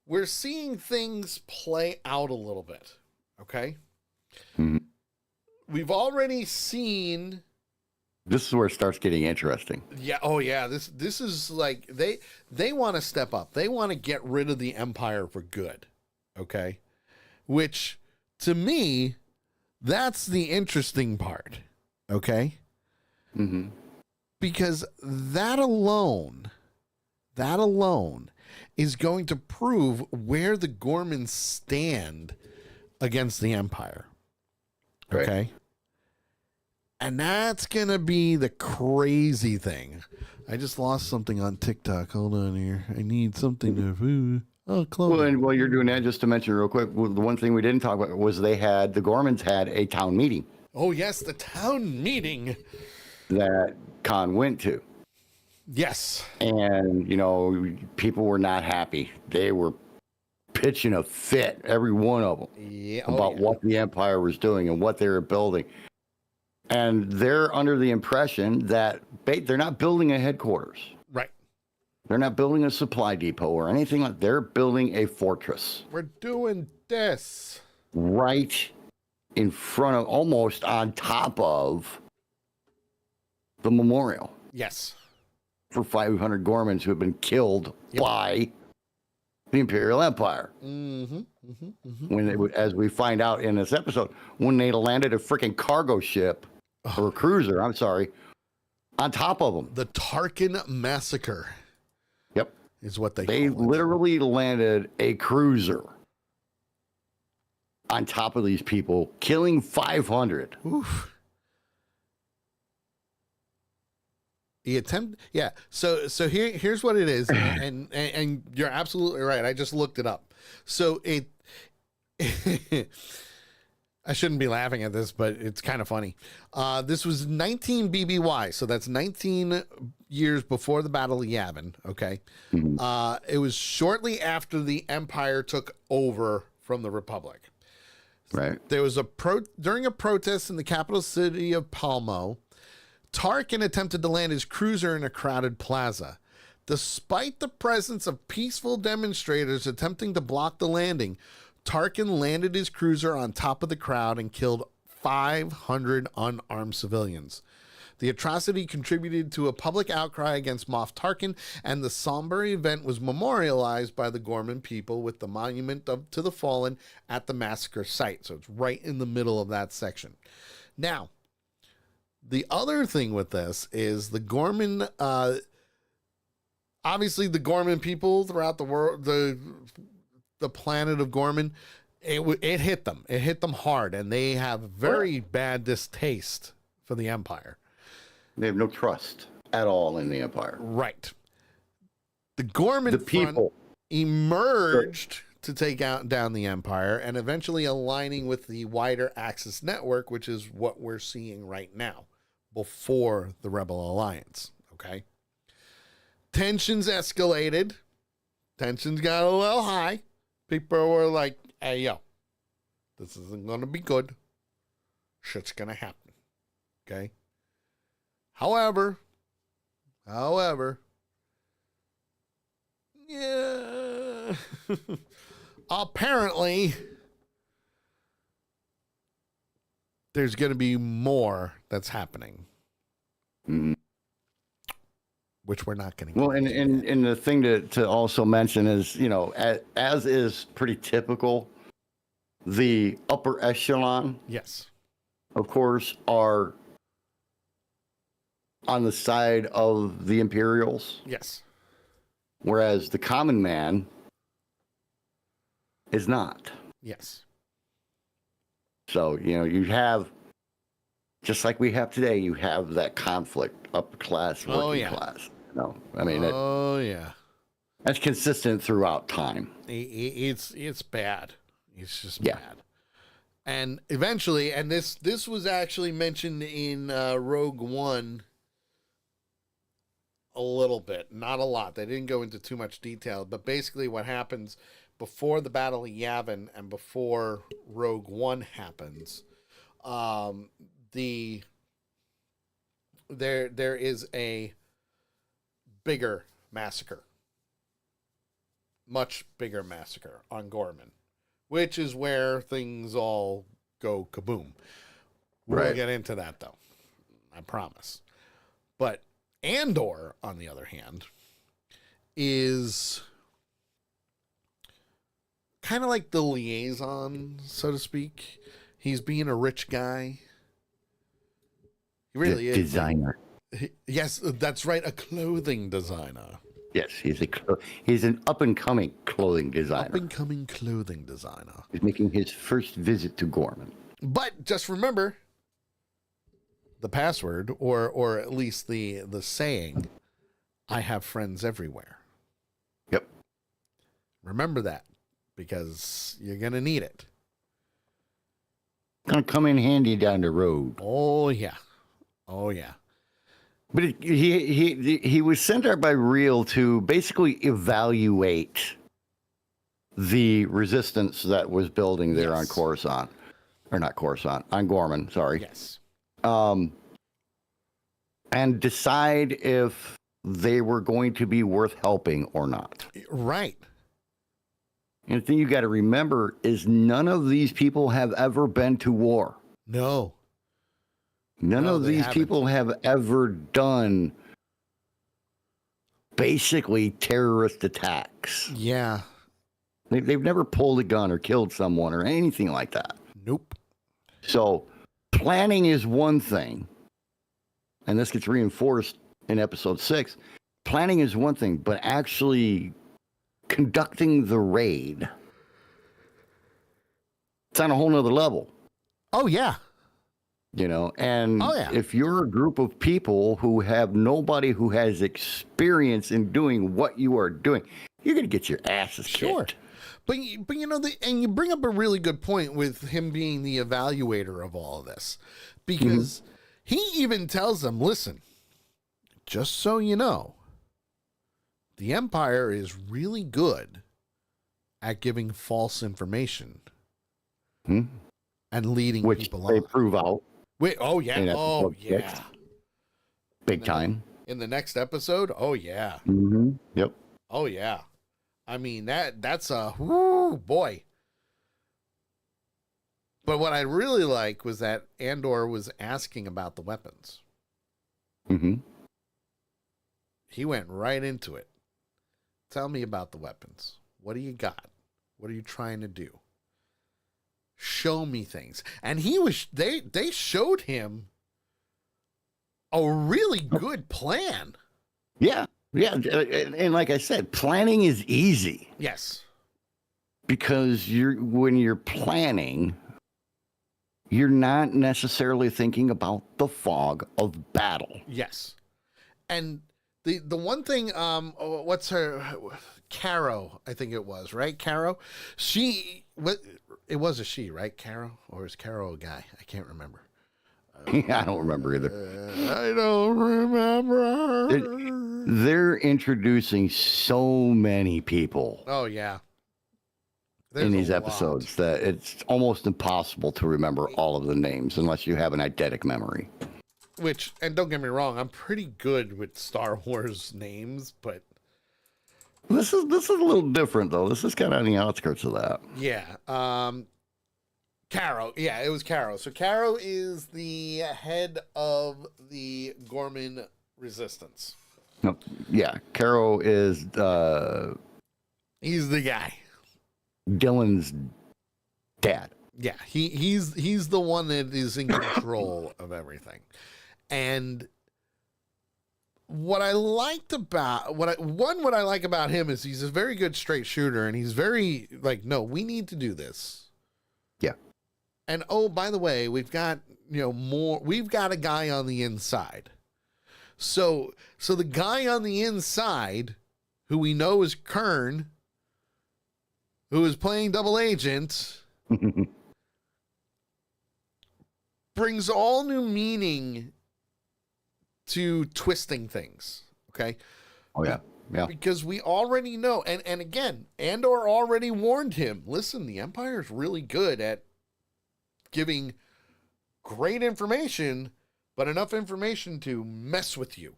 we're seeing things play out a little bit. Okay. Mm-hmm. We've already seen. This is where it starts getting interesting. Yeah. Oh, yeah. This is like they want to step up. They want to get rid of the Empire for good. Okay. Which, to me, that's the interesting part. Okay. Mm-hmm. Because that alone is going to prove where the Gormans stand against the Empire. Okay. Right. And that's going to be the crazy thing. I just lost something on TikTok. Hold on here. I need something to... close. Well, and while you're doing that, just to mention real quick, the one thing we didn't talk about was the Gormans had a town meeting. Oh, yes, the town meeting. That Khan went to. Yes. And, you know, people were not happy. They were pitching a fit, every one of them, about what the Empire was doing and what they were building. And they're under the impression that they're not building a headquarters. Right. They're not building a supply depot or anything like that. They're building a fortress. We're doing this. Right in front of, almost on top of the memorial. Yes. For 500 Gormans who have been killed by the Imperial Empire. Mm-hmm. Mm-hmm. Mm-hmm. When they would, as we find out in this episode, when they landed a freaking cargo ship or a cruiser, I'm sorry, on top of them. The Tarkin Massacre. Yep. Is what they They call it. literally landed a cruiser on top of these people, killing 500. Oof. The attempt, yeah. So here's what it is, and you're absolutely right. I just looked it up. So it, I shouldn't be laughing at this, but it's kind of funny. This was 19 BBY, so that's 19 years before the Battle of Yavin. Okay, it was shortly after the Empire took over from the Republic. Right. There was during a protest in the capital city of Palmo. Tarkin attempted to land his cruiser in a crowded plaza. Despite the presence of peaceful demonstrators attempting to block the landing, Tarkin landed his cruiser on top of the crowd and killed 500 unarmed civilians. The atrocity contributed to a public outcry against Moff Tarkin, and the somber event was memorialized by the Gorman people with the monument to the fallen at the massacre site. So it's right in the middle of that section. Now, the other thing with this is the Gorman, obviously the Gorman people throughout the world, the planet of Gorman, it hit them. It hit them hard, and they have very bad distaste for the Empire. They have no trust at all in the Empire. Right. The Gorman people emerged to take down the Empire, and eventually aligning with the wider Axis network, which is what we're seeing right now. Before the Rebel Alliance, okay? Tensions escalated. Tensions got a little high. People were like, hey, yo, this isn't going to be good. Shit's going to happen, okay? However, yeah, apparently there's going to be more that's happening, which we're not going to. Well, and the thing to also mention is, you know, as is pretty typical, the upper echelon, yes, of course, are on the side of the Imperials. Yes. Whereas the common man is not. Yes. So, you know, you have, just like we have today, you have that conflict, upper class, working class. No, I mean, that's consistent throughout time. It's bad. It's just bad. And eventually, and this was actually mentioned in Rogue One a little bit, not a lot. They didn't go into too much detail, but basically what happens before the Battle of Yavin and before Rogue One happens, there is a bigger massacre, much bigger massacre on Gorman, which is where things all go kaboom. We'll get into that though, I promise. But Andor, on the other hand, is kind of like the liaison, so to speak. He's being a rich guy. He really is. Designer. Yes, that's right. A clothing designer. Yes, he's an up-and-coming clothing designer. Up-and-coming clothing designer. He's making his first visit to Gorman. But just remember the password, or at least the saying, I have friends everywhere. Yep. Remember that, because you're going to need it. Gonna come in handy down the road. Oh, yeah. Oh, yeah. But he was sent there by Real to basically evaluate the resistance that was building there on Coruscant. Or not Coruscant, on Gorman, sorry. Yes. And decide if they were going to be worth helping or not. Right. And the thing you got to remember is none of these people have ever been to war. No. None of these people have ever done basically terrorist attacks. Yeah. They've never pulled a gun or killed someone or anything like that. Nope. So planning is one thing. and this gets reinforced in episode 6, planning is one thing, but actually conducting the raid, it's on a whole nother level. Oh, yeah. You know, and Oh, yeah. if you're a group of people who have nobody who has experience in doing what you are doing, you're going to get your asses kicked. But you know, and you bring up a really good point with him being the evaluator of all of this, because he even tells them, listen, just so you know, the Empire is really good at giving false information and leading Which people they on. prove out. Wait, oh, yeah. Oh, yeah. Big time. In the next episode, oh, yeah. Yep. Oh, yeah. I mean, that's a, whoo, boy. But what I really like was that Andor was asking about the weapons. He went right into it. Tell me about the weapons. What do you got? What are you trying to do? Show me things. And they showed him a really good plan. Yeah. Yeah. And like I said, planning is easy. Yes. Because when you're planning, you're not necessarily thinking about the fog of battle. Yes. And the one thing, what's her, Caro, I think it was, right? Caro, it was a she, right? Caro, or is Caro a guy? I can't remember. I don't remember either. I don't remember. They're introducing so many people. Oh yeah. In these episodes that it's almost impossible to remember all of the names unless you have an eidetic memory. Which, and don't get me wrong, I'm pretty good with Star Wars names, but this is a little different though. This is kind of on the outskirts of that. Yeah. Caro. Yeah, it was Caro. So Caro is the head of the Gorman Resistance. No, yeah, Caro is he's the guy. Dylan's dad. Yeah, he's the one that is in control of everything. And what I liked about what I like about him is he's a very good straight shooter, and he's very like, no, we need to do this. Yeah. And oh, by the way, we've got we've got a guy on the inside. So the guy on the inside, who we know is Kern, who is playing double agent, brings all new meaning to twisting things. Okay. Oh yeah. Yeah. Because we already know, and again, Andor already warned him, listen, the Empire is really good at giving great information, but enough information to mess with you.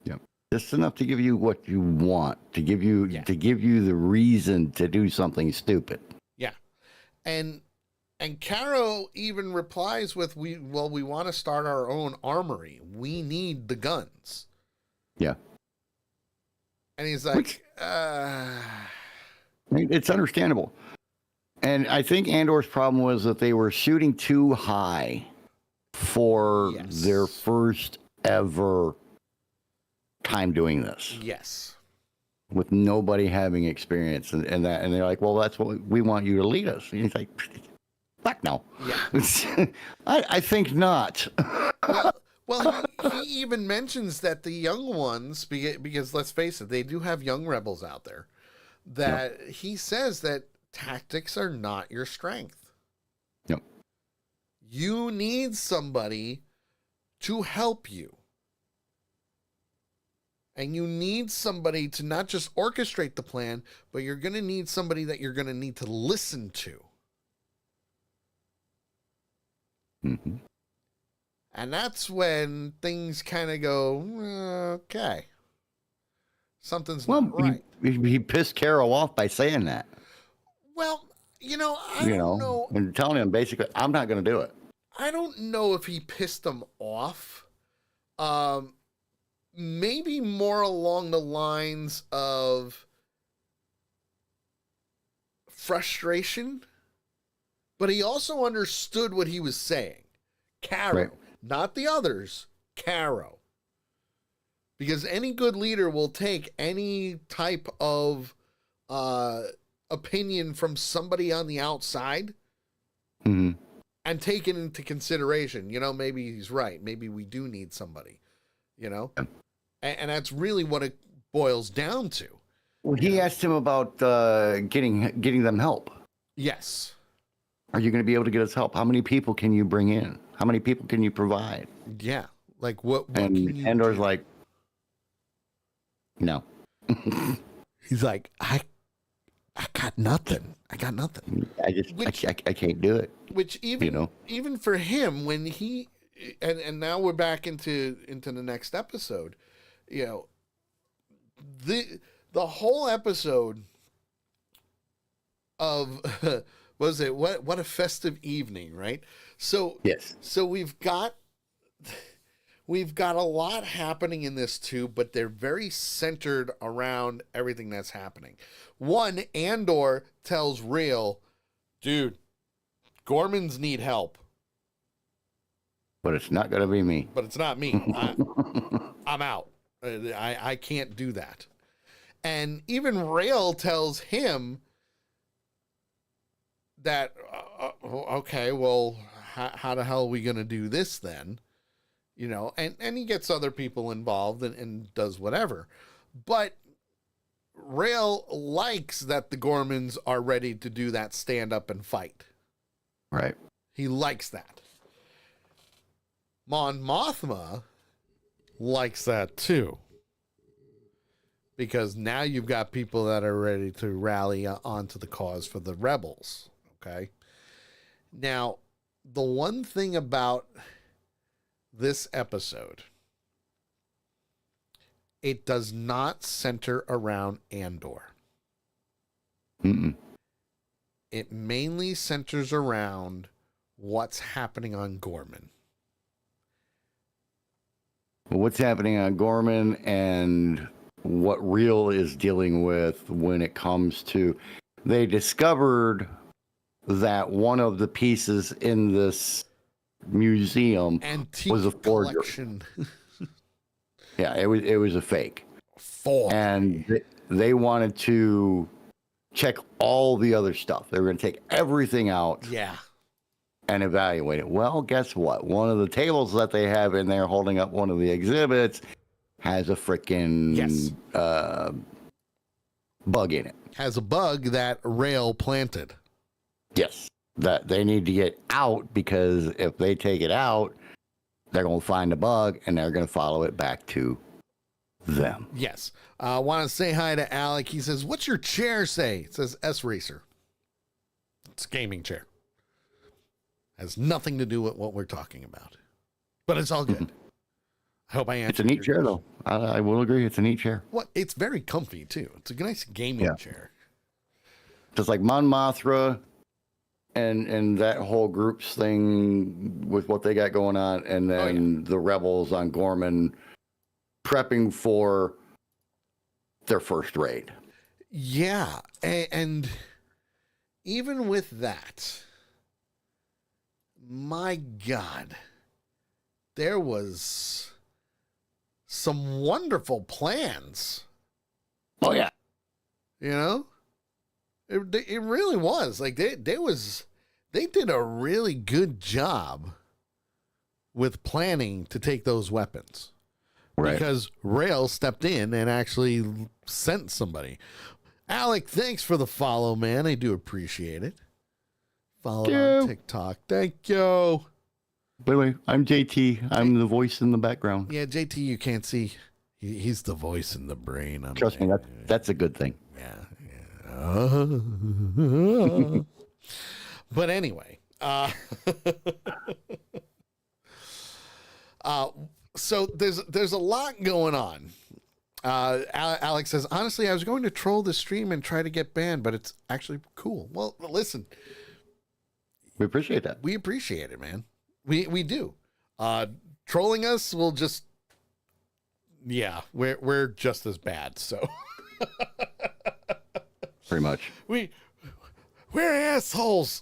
Yeah. Just enough to give you what you want, to give you the reason to do something stupid. Yeah. And Caro even replies with, we want to start our own armory. We need the guns. Yeah. And he's like, It's understandable. And I think Andor's problem was that they were shooting too high for their first ever time doing this. Yes. With nobody having experience and they're like, well, that's what we want you to lead us. And he's like, fuck no. Yeah. I think not. Well, he even mentions that the young ones, because let's face it, they do have young rebels out there, that he says that tactics are not your strength. Yep. You need somebody to help you. And you need somebody to not just orchestrate the plan, but you're going to need somebody that you're going to need to listen to. Mm-hmm. And that's when things kind of go, okay. Something's not right. He pissed Carol off by saying that. Well, I don't know. And telling him basically, I'm not going to do it. I don't know if he pissed him off. Maybe more along the lines of frustration. But he also understood what he was saying. Caro, not the others. Caro. Because any good leader will take any type of opinion from somebody on the outside Mm-hmm. and take it into consideration. You know, maybe he's right. Maybe we do need somebody, you know? And that's really what it boils down to. Well, he asked him about getting them help. Yes. Are you going to be able to get us help? How many people can you bring in? How many people can you provide? Yeah. Like what And can you Andor's do? like, no. He's like, I got nothing. I got nothing. I can't do it. Which even You know? even for him, when he and now we're back into the next episode, you know, the whole episode of was it what a festive evening, right? So Yes. so we've got a lot happening in this too, but they're very centered around everything that's happening. One, Andor tells Rael, dude, Gormans need help. But it's not going to be me. But it's not me. I'm out. I can't do that. And even Rael tells him that, okay, well, how the hell are we going to do this then? You know, and he gets other people involved and does whatever. But Rael likes that the Gormans are ready to do that stand up and fight. Right. He likes that. Mon Mothma likes that too. Because now you've got people that are ready to rally onto the cause for the rebels. Okay. Now, the one thing about this episode, it does not center around Andor. Mm-mm. It mainly centers around what's happening on Gorman. What's happening on Gorman and what Real is dealing with when it comes to, they discovered that one of the pieces in this museum Antique was a forgery. collection. Yeah, it was a fake. Four. And they wanted to check all the other stuff. They were going to take everything out. Yeah. And evaluate it. Well, guess what? One of the tables that they have in there holding up one of the exhibits has a freaking bug in it. Has a bug that Rael planted. Yes. That they need to get out, because if they take it out, they're going to find the bug and they're going to follow it back to them. Yes. I want to say hi to Alec. He says, what's your chair say? It says S Racer. It's a gaming chair. Has nothing to do with what we're talking about. But it's all good. I hope I answered. It's a neat chair, though. I will agree. It's a neat chair. What? It's very comfy, too. It's a nice gaming chair. Just like Mon Mothma and that whole group's thing with what they got going on, and then the rebels on Gorman prepping for their first raid. Yeah. And even with that, my God, there was some wonderful plans. Oh, yeah. You know? It really was. Like, they did a really good job with planning to take those weapons. Right. Because Rael stepped in and actually sent somebody. Alec, thanks for the follow, man. I do appreciate it. Follow on TikTok. Thank you. By the way, I'm JT. I'm the voice in the background. Yeah, JT, you can't see. He's the voice in the brain. Trust me, that's a good thing. Yeah. But anyway, so there's a lot going on. Alex says, honestly, I was going to troll the stream and try to get banned, but it's actually cool. Well, listen, we appreciate that. We appreciate it, man. We do. Trolling us will just, we're just as bad. So pretty much. We're assholes,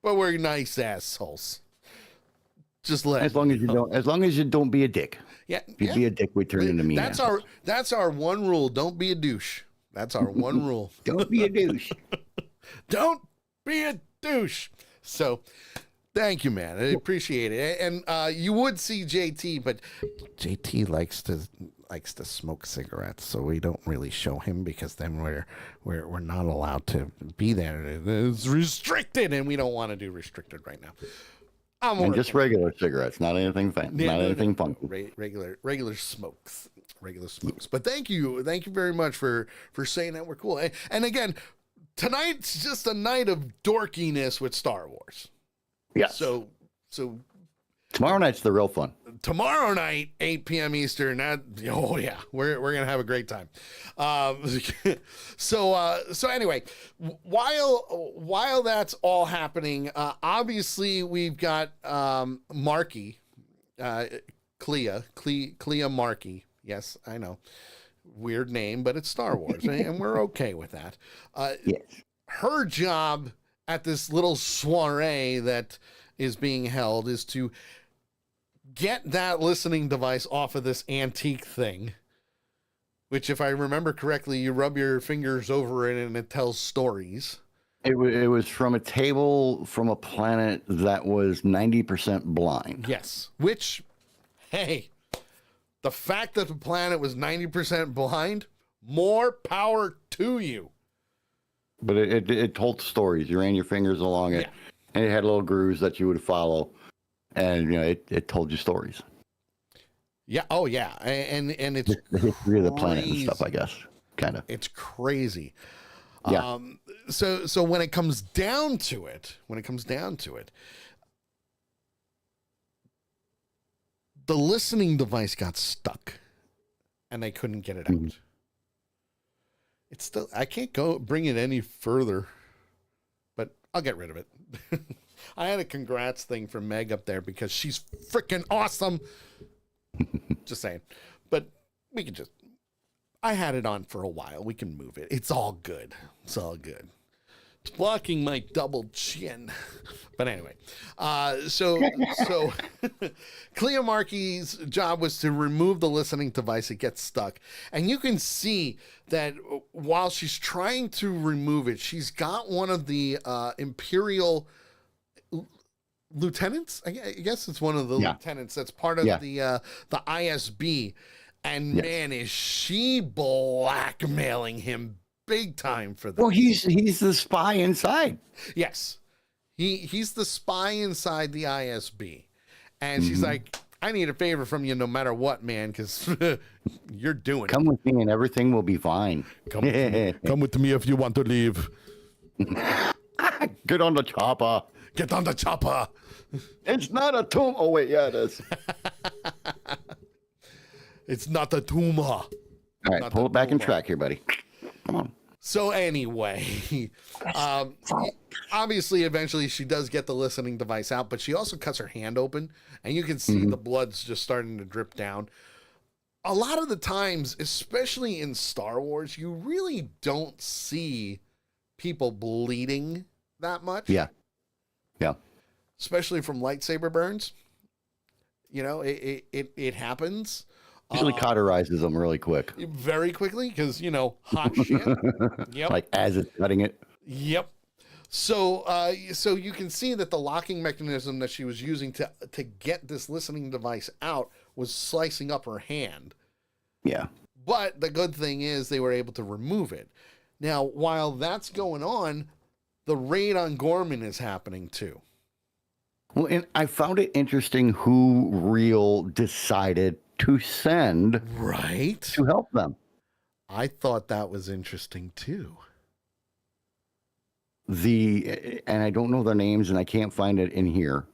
but we're nice assholes. Just let. As long as you don't be a dick. Yeah. If you be a dick, we turn into mean. That's our one rule. Don't be a douche. That's our one rule. Don't be a douche. Don't be a douche. So, thank you, man. I appreciate it. And you would see JT, but JT likes to smoke cigarettes, so we don't really show him because then we're not allowed to be there. It's restricted, and we don't want to do restricted right now. And just regular cigarettes, not anything fancy, anything funky. Regular smokes. But thank you very much for saying that we're cool. And again, tonight's just a night of dorkiness with Star Wars. Yeah. So tomorrow night's the real fun. Tomorrow night, 8 p.m. Eastern. Oh yeah, we're gonna have a great time. So anyway, while that's all happening, obviously we've got Markey, Clea Markey. Yes, I know, weird name, but it's Star Wars, and we're okay with that. Yes. Her job at this little soiree that is being held is to get that listening device off of this antique thing, which, if I remember correctly, you rub your fingers over it and it tells stories. It was from a table from a planet that was 90% blind. Yes. Which, hey, the fact that the planet was 90% blind, more power to you. But it told stories. You ran your fingers along it, and it had little grooves that you would follow. And it told you stories. Yeah. Oh yeah. And it's the history of the planet and stuff, I guess. Kind of. It's crazy. Yeah. So when it comes down to it, the listening device got stuck, and they couldn't get it out. Mm-hmm. It's still, I can't bring it any further, but I'll get rid of it. I had a congrats thing from Meg up there because she's freaking awesome. Just saying. But we can I had it on for a while. We can move it. It's all good. It's blocking my double chin. But anyway, so Clea Markey's job was to remove the listening device. It gets stuck. And you can see that while she's trying to remove it, she's got one of the Imperial lieutenants. I guess it's one of the lieutenants that's part of the ISB. And man, is she blackmailing him big time for that. Well, he's the spy inside. Yes. He's the spy inside the ISB. And she's like, I need a favor from you no matter what, man, because you're doing Come with me and everything will be fine. Come with me if you want to leave. Get on the chopper. Get on the chopper. It's not a tomb. Oh, wait, yeah, it is. It's not a tumor. All right, pull it back in track here, buddy. Come on. So anyway, obviously, eventually she does get the listening device out, but she also cuts her hand open, and you can see the blood's just starting to drip down. A lot of the times, especially in Star Wars, you really don't see people bleeding that much. Yeah. Yeah. Especially from lightsaber burns. You know, it happens. Usually cauterizes them really quick. Very quickly, because, you know, hot shit. Yep. Like as it's cutting it. Yep. So so you can see that the locking mechanism that she was using to get this listening device out was slicing up her hand. Yeah. But the good thing is they were able to remove it. Now, while that's going on, the raid on Gorman is happening too. Well, and I found it interesting who Real decided to send to help them. I thought that was interesting too. And I don't know their names and I can't find it in here.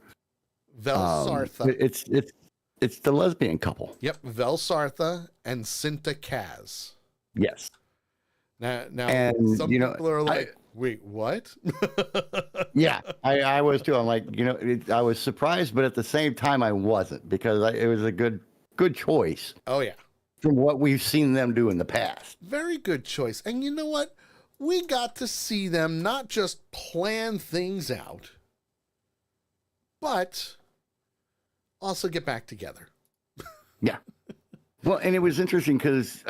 Vel Sartha. It's the lesbian couple. Yep, Vel Sartha and Cinta Kaz. Yes. Now and, some people are like, wait, what? Yeah, I was too. I'm like, I was surprised, but at the same time, I wasn't because it was a good choice. Oh, yeah. From what we've seen them do in the past. Very good choice. And you know what? We got to see them not just plan things out, but also get back together. Yeah. Well, and it was interesting because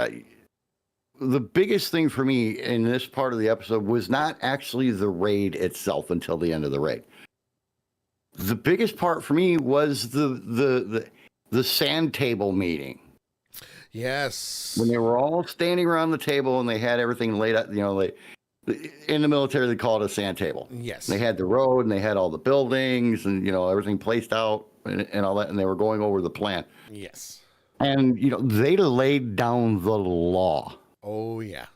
the biggest thing for me in this part of the episode was not actually the raid itself until the end of the raid. The biggest part for me was the sand table meeting. Yes. When they were all standing around the table and they had everything laid out, in the military, they call it a sand table. Yes. They had the road and they had all the buildings and, everything placed out and all that. And they were going over the plan. Yes. And, they laid down the law. Oh, yeah.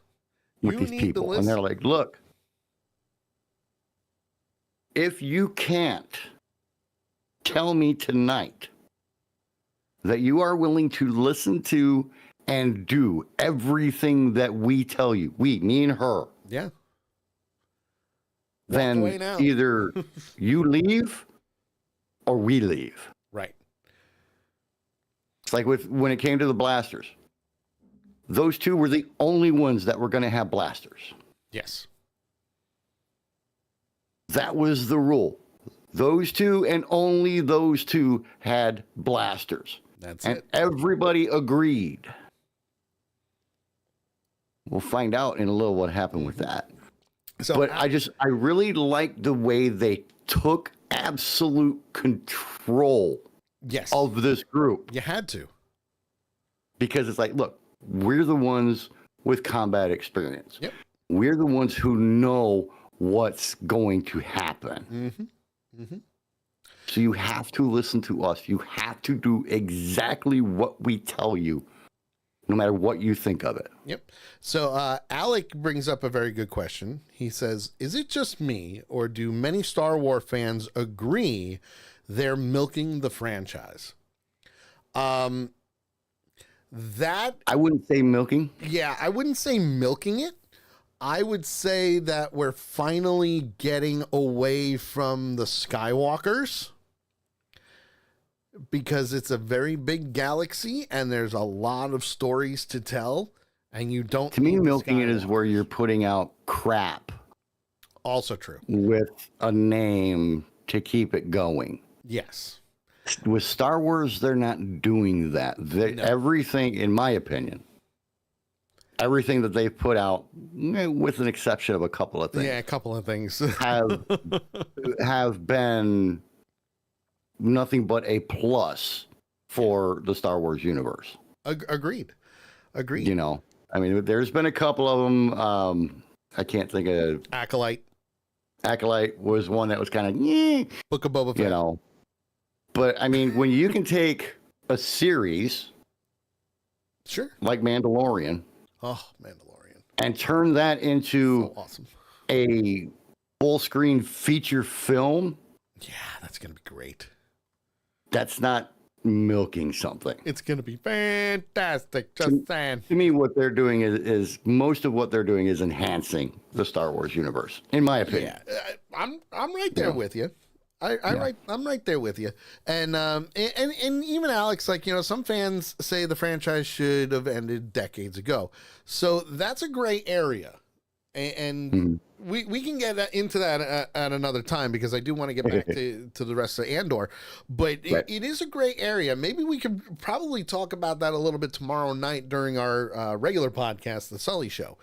With these people. And they're like, look, if you can't tell me tonight that you are willing to listen to and do everything that we tell you, me and her. Yeah. Then either you leave or we leave. Right. It's like when it came to the blasters. Those two were the only ones that were going to have blasters. Yes. That was the rule. Those two and only those two had blasters. That's and it. Everybody agreed. We'll find out in a little what happened with that. So, but I really liked the way they took absolute control of this group. You had to. Because it's like, look, we're the ones with combat experience. Yep. We're the ones who know what's going to happen. Mm-hmm. Mm-hmm. So you have to listen to us. You have to do exactly what we tell you, no matter what you think of it. Yep. So Alec brings up a very good question. He says, is it just me, or do many Star Wars fans agree they're milking the franchise? That I wouldn't say milking. Yeah, I wouldn't say milking it. I would say that we're finally getting away from the Skywalkers, because it's a very big galaxy and there's a lot of stories to tell, and you don't. To me, milking it is where you're putting out crap. Also true. With a name to keep it going. Yes. With Star Wars, they're not doing that. Everything, in my opinion, everything that they've put out, with an exception of a couple of things. Yeah, a couple of things. have been nothing but a plus for the Star Wars universe. Agreed. I mean, there's been a couple of them. I can't think of... Acolyte was one that was kind of... Book of Boba Fett. But, I mean, when you can take a series... Sure. Like Mandalorian... Oh, Mandalorian. And turn that into a full-screen feature film. Yeah, that's going to be great. That's not milking something. It's going to be fantastic. Just saying. To me, what they're doing is most of what they're doing is enhancing the Star Wars universe, in my opinion. Yeah, I'm right there with you. I'm right there with you. And even Alex, some fans say the franchise should have ended decades ago. So that's a gray area. And we can get into that at another time, because I do want to get back to the rest of Andor. But it is a gray area. Maybe we could probably talk about that a little bit tomorrow night during our regular podcast, The Sully Show.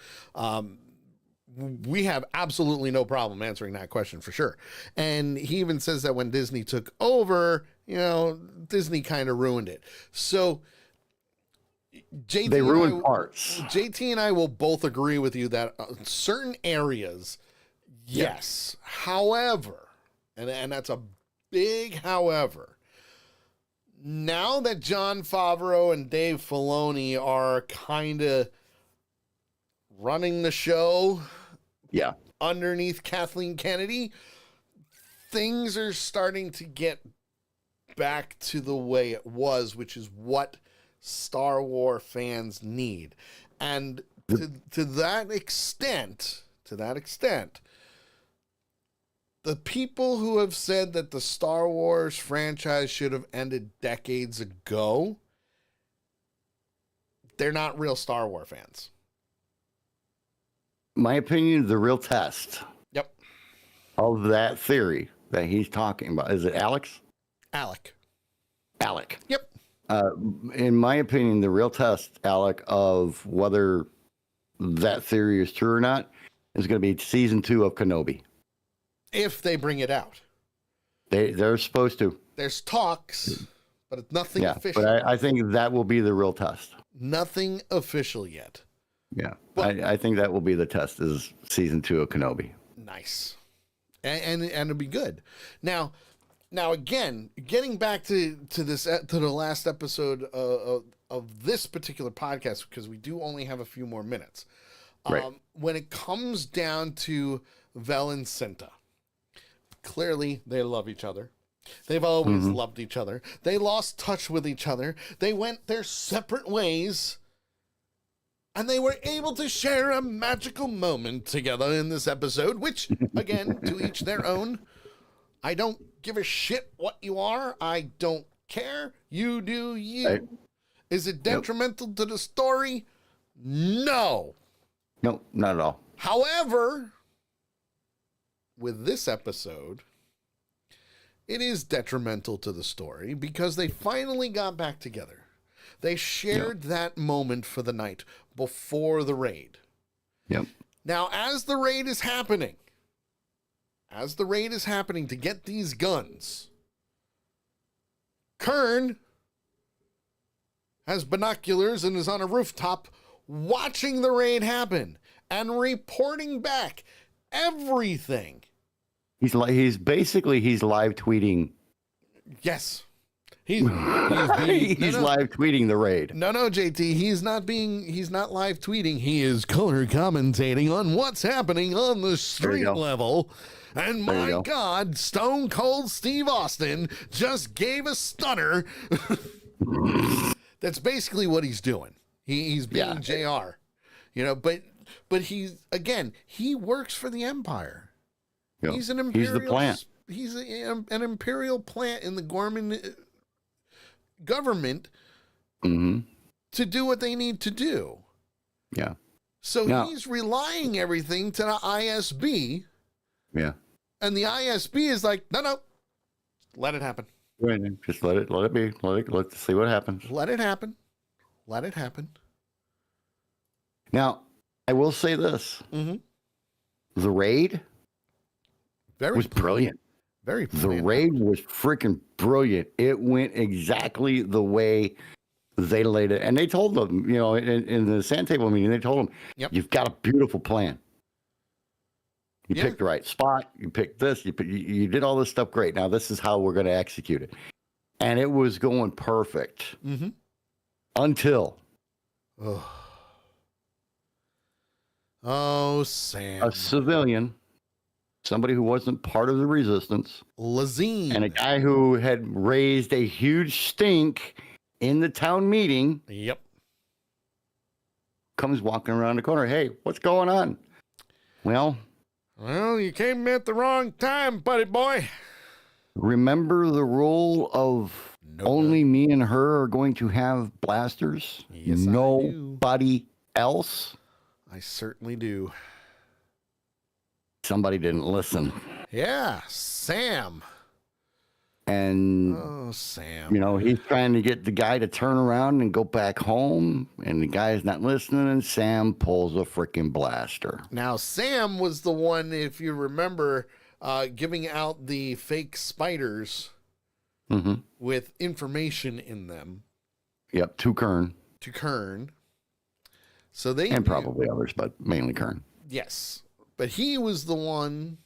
We have absolutely no problem answering that question for sure. And he even says that when Disney took over, Disney kind of ruined it. So they ruined parts. JT and I will both agree with you that certain areas, yes. However, and that's a big however, now that Jon Favreau and Dave Filoni are kind of running the show underneath Kathleen Kennedy, things are starting to get back to the way it was, which is what Star Wars fans need. And to that extent, the people who have said that the Star Wars franchise should have ended decades ago, they're not real Star Wars fans. My opinion, the real test of that theory that he's talking about, is it Alex? Alec. Alec. Yep. In my opinion, the real test, Alec, of whether that theory is true or not is going to be season 2 of Kenobi. If they bring it out. They're supposed to. There's talks, but it's nothing official. But I think that will be the real test. Nothing official yet. Yeah. But, I think that will be the test, is season 2 of Kenobi. Nice. And it'll be good. Now again, getting back to the last episode of this particular podcast, because we do only have a few more minutes. Right. When it comes down to Vel and Cinta, clearly they love each other. They've always loved each other. They lost touch with each other. They went their separate ways. And they were able to share a magical moment together in this episode, which, again, to each their own. I don't give a shit what you are. I don't care. You do you. Right. Is it detrimental to the story? No. No, not at all. However, with this episode, it is detrimental to the story because they finally got back together. They shared that moment for the night before the raid. Yep. Now, as the raid is happening to get these guns, Kern has binoculars and is on a rooftop watching the raid happen and reporting back everything. He's live tweeting. Yes. He's live tweeting the raid. No, JT, he's not live tweeting. He is color commentating on what's happening on the street level. And my God, Stone Cold Steve Austin just gave a stunner. That's basically what he's doing. He's being JR, but he works for the Empire. Yep. He's an imperial. He's the plant. He's an imperial plant in the Gorman government to do what they need to do. Yeah. So he's relying everything to the ISB. Yeah. And the ISB is like, no, let it happen. Just let it be. Let's see what happens. Let it happen. Now, I will say this. The raid was brilliant. Very brilliant. The raid was freaking brilliant. It went exactly the way they laid it. And they told them, in the sand table meeting, they told them, you've got a beautiful plan. You picked the right spot. You picked this. You did all this stuff great. Now, this is how we're going to execute it. And it was going perfect until. Oh, Sam. A civilian, somebody who wasn't part of the resistance, Lazine, and a guy who had raised a huge stink in the town meeting. Yep. Comes walking around the corner. Hey, what's going on? Well, you came at the wrong time, buddy boy. Remember the rule of only me and her are going to have blasters? Yes, nobody else? I certainly do. Somebody didn't listen. Yeah, Sam. And, Sam. He's trying to get the guy to turn around and go back home, and the guy's not listening, and Sam pulls a freaking blaster. Now, Sam was the one, if you remember, giving out the fake spiders with information in them. Yep, to Kern. So they and probably others, but mainly Kern. Yes. But he was the one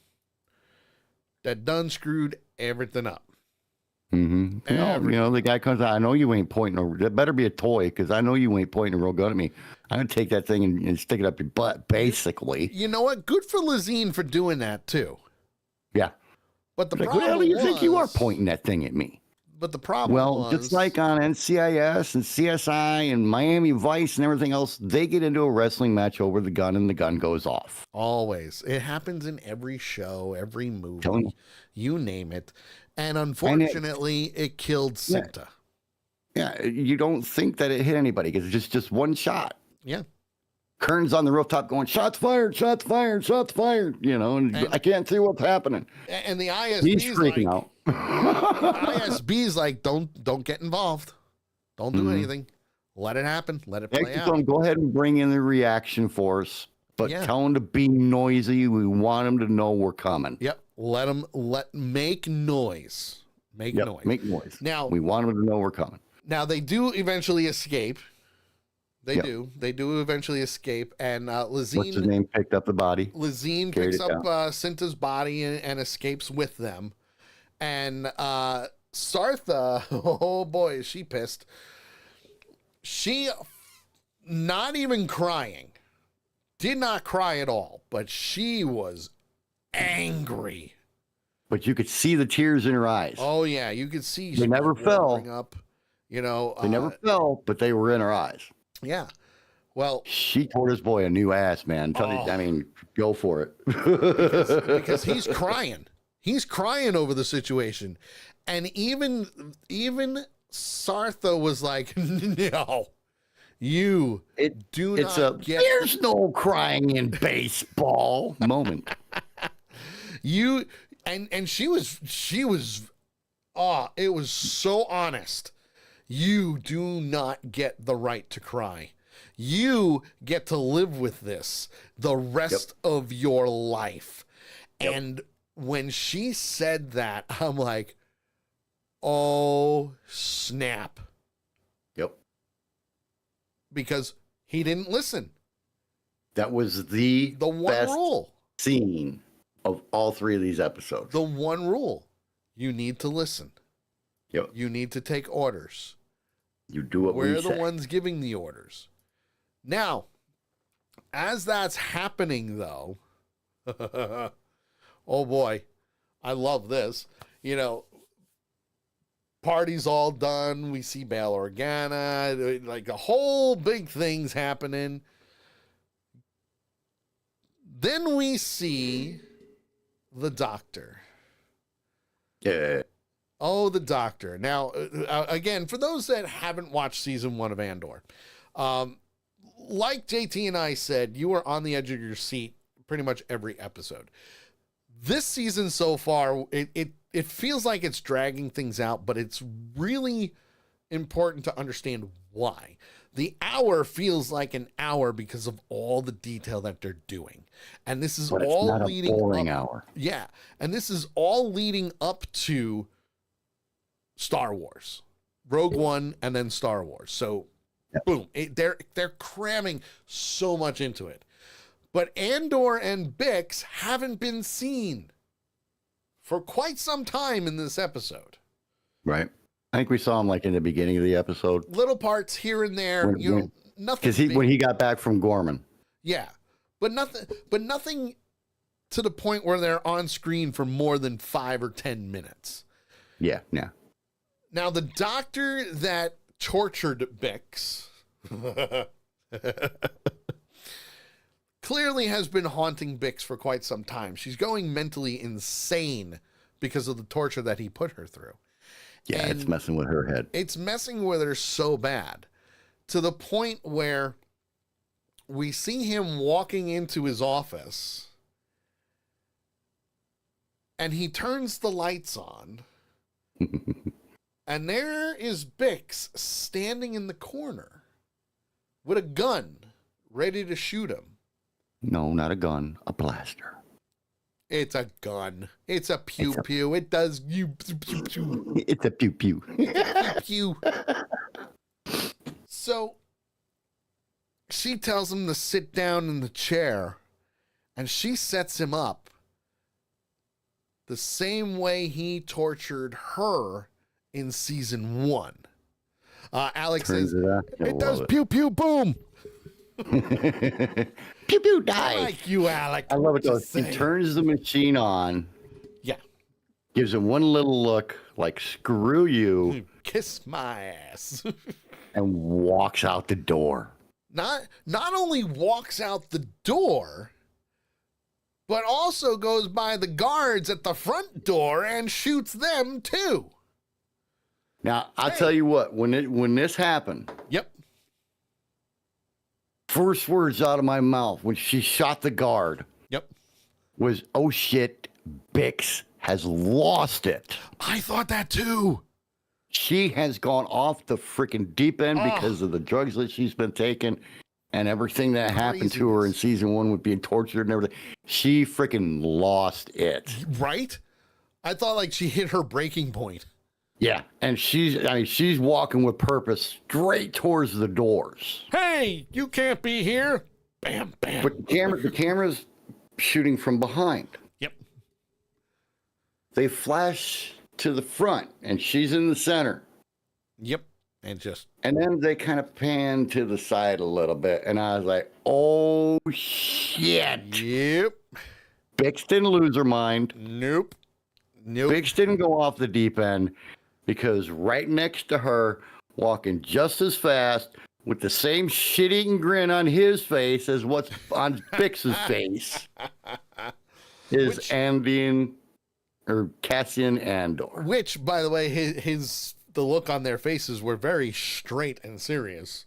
that done screwed everything up. The guy comes out, I know you ain't pointing that better be a toy, because I know you ain't pointing a real gun at me. I'm going to take that thing and stick it up your butt, basically. You know what? Good for Lazine for doing that, too. Yeah. But the problem who the hell do you think you are pointing that thing at me? But the problem was, just like on NCIS and CSI and Miami Vice and everything else, they get into a wrestling match over the gun and the gun goes off. Always. It happens in every show, every movie, you name it. And unfortunately, it killed Cinta. Yeah, you don't think that it hit anybody because it's just one shot. Yeah. Kern's on the rooftop going, shots fired, shots fired, shots fired. You know, and I can't see what's happening. And the ISB's He's freaking out. ISB's like, don't get involved. Don't do anything. Let it happen. Let it play out. Go ahead and bring in the reaction force, but tell them to be noisy. We want them to know we're coming. Yep. Make noise. Make noise. Make noise. Now we want them to know we're coming. Now they do eventually escape. They do eventually escape, and Lazine. What's his name? Picked up the body. Lazine picks up Cinta's body and escapes with them, and Sartha. Oh boy, is she pissed. She, not even crying, did not cry at all, but she was angry. But you could see the tears in her eyes. Oh yeah, you could see. They never fell. Up, you know, they never fell, but they were in her eyes. Yeah. Well, she tore this boy a new ass, man. I mean, go for it. because he's crying. He's crying over the situation, and even Sartha was like, "No, there's no crying in baseball." Moment. And she was it was so honest. You do not get the right to cry. You get to live with this the rest of your life. Yep. And when she said that, I'm like, oh, snap. Yep. Because he didn't listen. That was the one best rule scene of all three of these episodes. The one rule. You need to listen. Yep. You need to take orders. You do what we say. We're the ones giving the orders. Now, as that's happening, though, oh boy, I love this. You know, party's all done. We see Bail Organa, like a whole big thing's happening. Then we see the doctor. Yeah. Oh, the doctor. Now, again, for those that haven't watched season 1 of Andor, like JT and I said, you are on the edge of your seat pretty much every episode. This season so far, it feels like it's dragging things out, but it's really important to understand why. The hour feels like an hour because of all the detail that they're doing. And this is all leading up. Boring hour. Yeah. And this is all leading up to Star Wars, Rogue One, and then Star Wars. So, boom, they're cramming so much into it. But Andor and Bix haven't been seen for quite some time in this episode. Right. I think we saw him like in the beginning of the episode. Little parts here and there, nothing. Because when he got back from Gorman. Yeah, but nothing to the point where they're on screen for more than 5 or 10 minutes. Yeah. Now, the doctor that tortured Bix clearly has been haunting Bix for quite some time. She's going mentally insane because of the torture that he put her through. Yeah, and it's messing with her head. It's messing with her so bad to the point where we see him walking into his office and he turns the lights on. And there is Bix standing in the corner with a gun ready to shoot him. No, not a gun, a blaster. It's a gun. It's a pew-pew. It does pew-pew. It's a pew-pew. Pew. So she tells him to sit down in the chair, and she sets him up the same way he tortured her in season 1. Alex says, it does pew-pew boom. Pew pew die. I like you, Alec. I love it though. He turns the machine on. Yeah. Gives him one little look like screw you. Kiss my ass. And walks out the door. Not only walks out the door, but also goes by the guards at the front door and shoots them too. Now, I'll tell you what, when this happened. Yep. first words out of my mouth when she shot the guard Yep. was, "Oh shit, Bix has lost it. I thought that too. She has gone off the freaking deep end because of the drugs that she's been taking and everything that happened to her in season 1 with being tortured and everything. She freaking lost it." Right? I thought like she hit her breaking point. Yeah, and she's walking with purpose straight towards the doors. Hey, you can't be here. Bam, bam. But the camera's shooting from behind. Yep. They flash to the front, and she's in the center. Yep. And then they kind of pan to the side a little bit, and I was like, "Oh shit!" Yep. Bix didn't lose her mind. Nope. Bix didn't go off the deep end, because right next to her, walking just as fast, with the same shit-eating grin on his face as what's on Bix's face, is Cassian Andor. Which, by the way, the look on their faces were very straight and serious.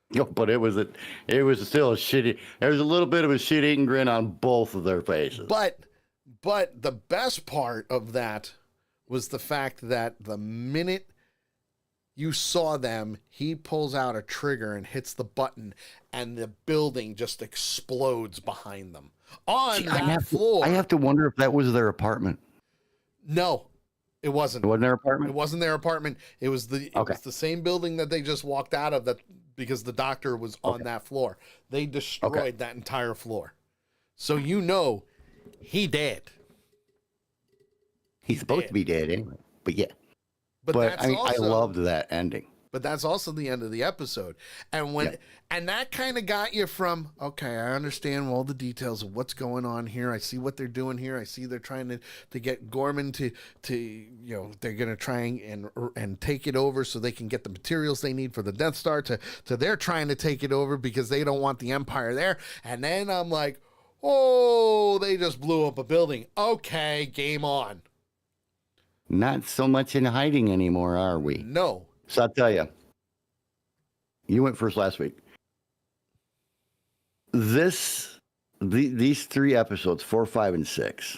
No, but it was still a shitty. There was a little bit of a shit-eating grin on both of their faces. But the best part of that was the fact that the minute you saw them, he pulls out a trigger and hits the button, and the building just explodes behind them on that floor. I have to wonder if that was their apartment. No, it wasn't. It wasn't their apartment? It wasn't their apartment. It was the same building that they just walked out of, that because the doctor was on that floor. They destroyed that entire floor. So he dead. He's supposed to be dead anyway. But yeah. But I loved that ending. But that's also the end of the episode. And and that kind of got you from, okay, I understand all the details of what's going on here. I see what they're doing here. I see they're trying to get Gorman to they're going to try and take it over so they can get the materials they need for the Death Star, to they're trying to take it over because they don't want the Empire there. And then I'm like, oh, they just blew up a building. Okay, game on. Not so much in hiding anymore, are we? No. So I'll tell you, you went first last week. These 3 episodes, 4, 5, and 6,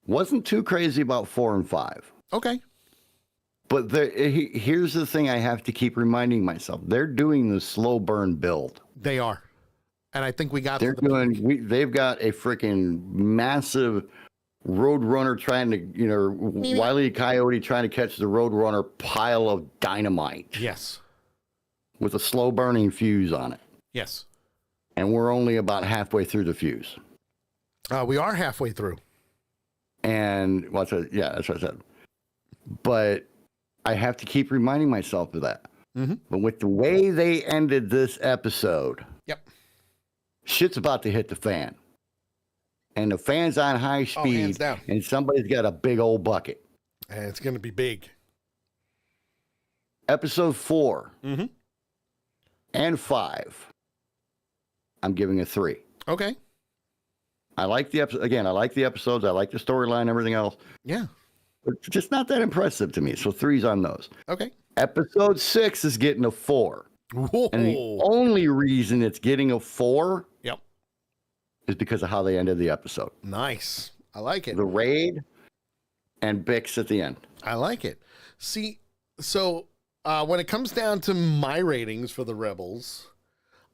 wasn't too crazy about 4 and 5. Okay. But here's the thing I have to keep reminding myself. They're doing the slow burn build. They are. And I think they've got a freaking massive Roadrunner trying to, Wile E. Coyote trying to catch the Roadrunner pile of dynamite. Yes. With a slow burning fuse on it. Yes. And we're only about halfway through the fuse. We are halfway through. And that's what I said. But I have to keep reminding myself of that. Mm-hmm. But with the way they ended this episode, shit's about to hit the fan. And the fan's on high speed, hands down. And somebody's got a big old bucket. And it's going to be big. Episode 4 and 5, I'm giving a 3. Okay. I like the episode. Again, I like the episodes. I like the storyline, everything else. Yeah. But it's just not that impressive to me. So 3's on those. Okay. Episode 6 is getting a 4. Whoa. And the only reason it's getting a 4 is because of how they ended the episode. Nice. I like it. The raid and Bix at the end. I like it. See, so when it comes down to my ratings for the Rebels,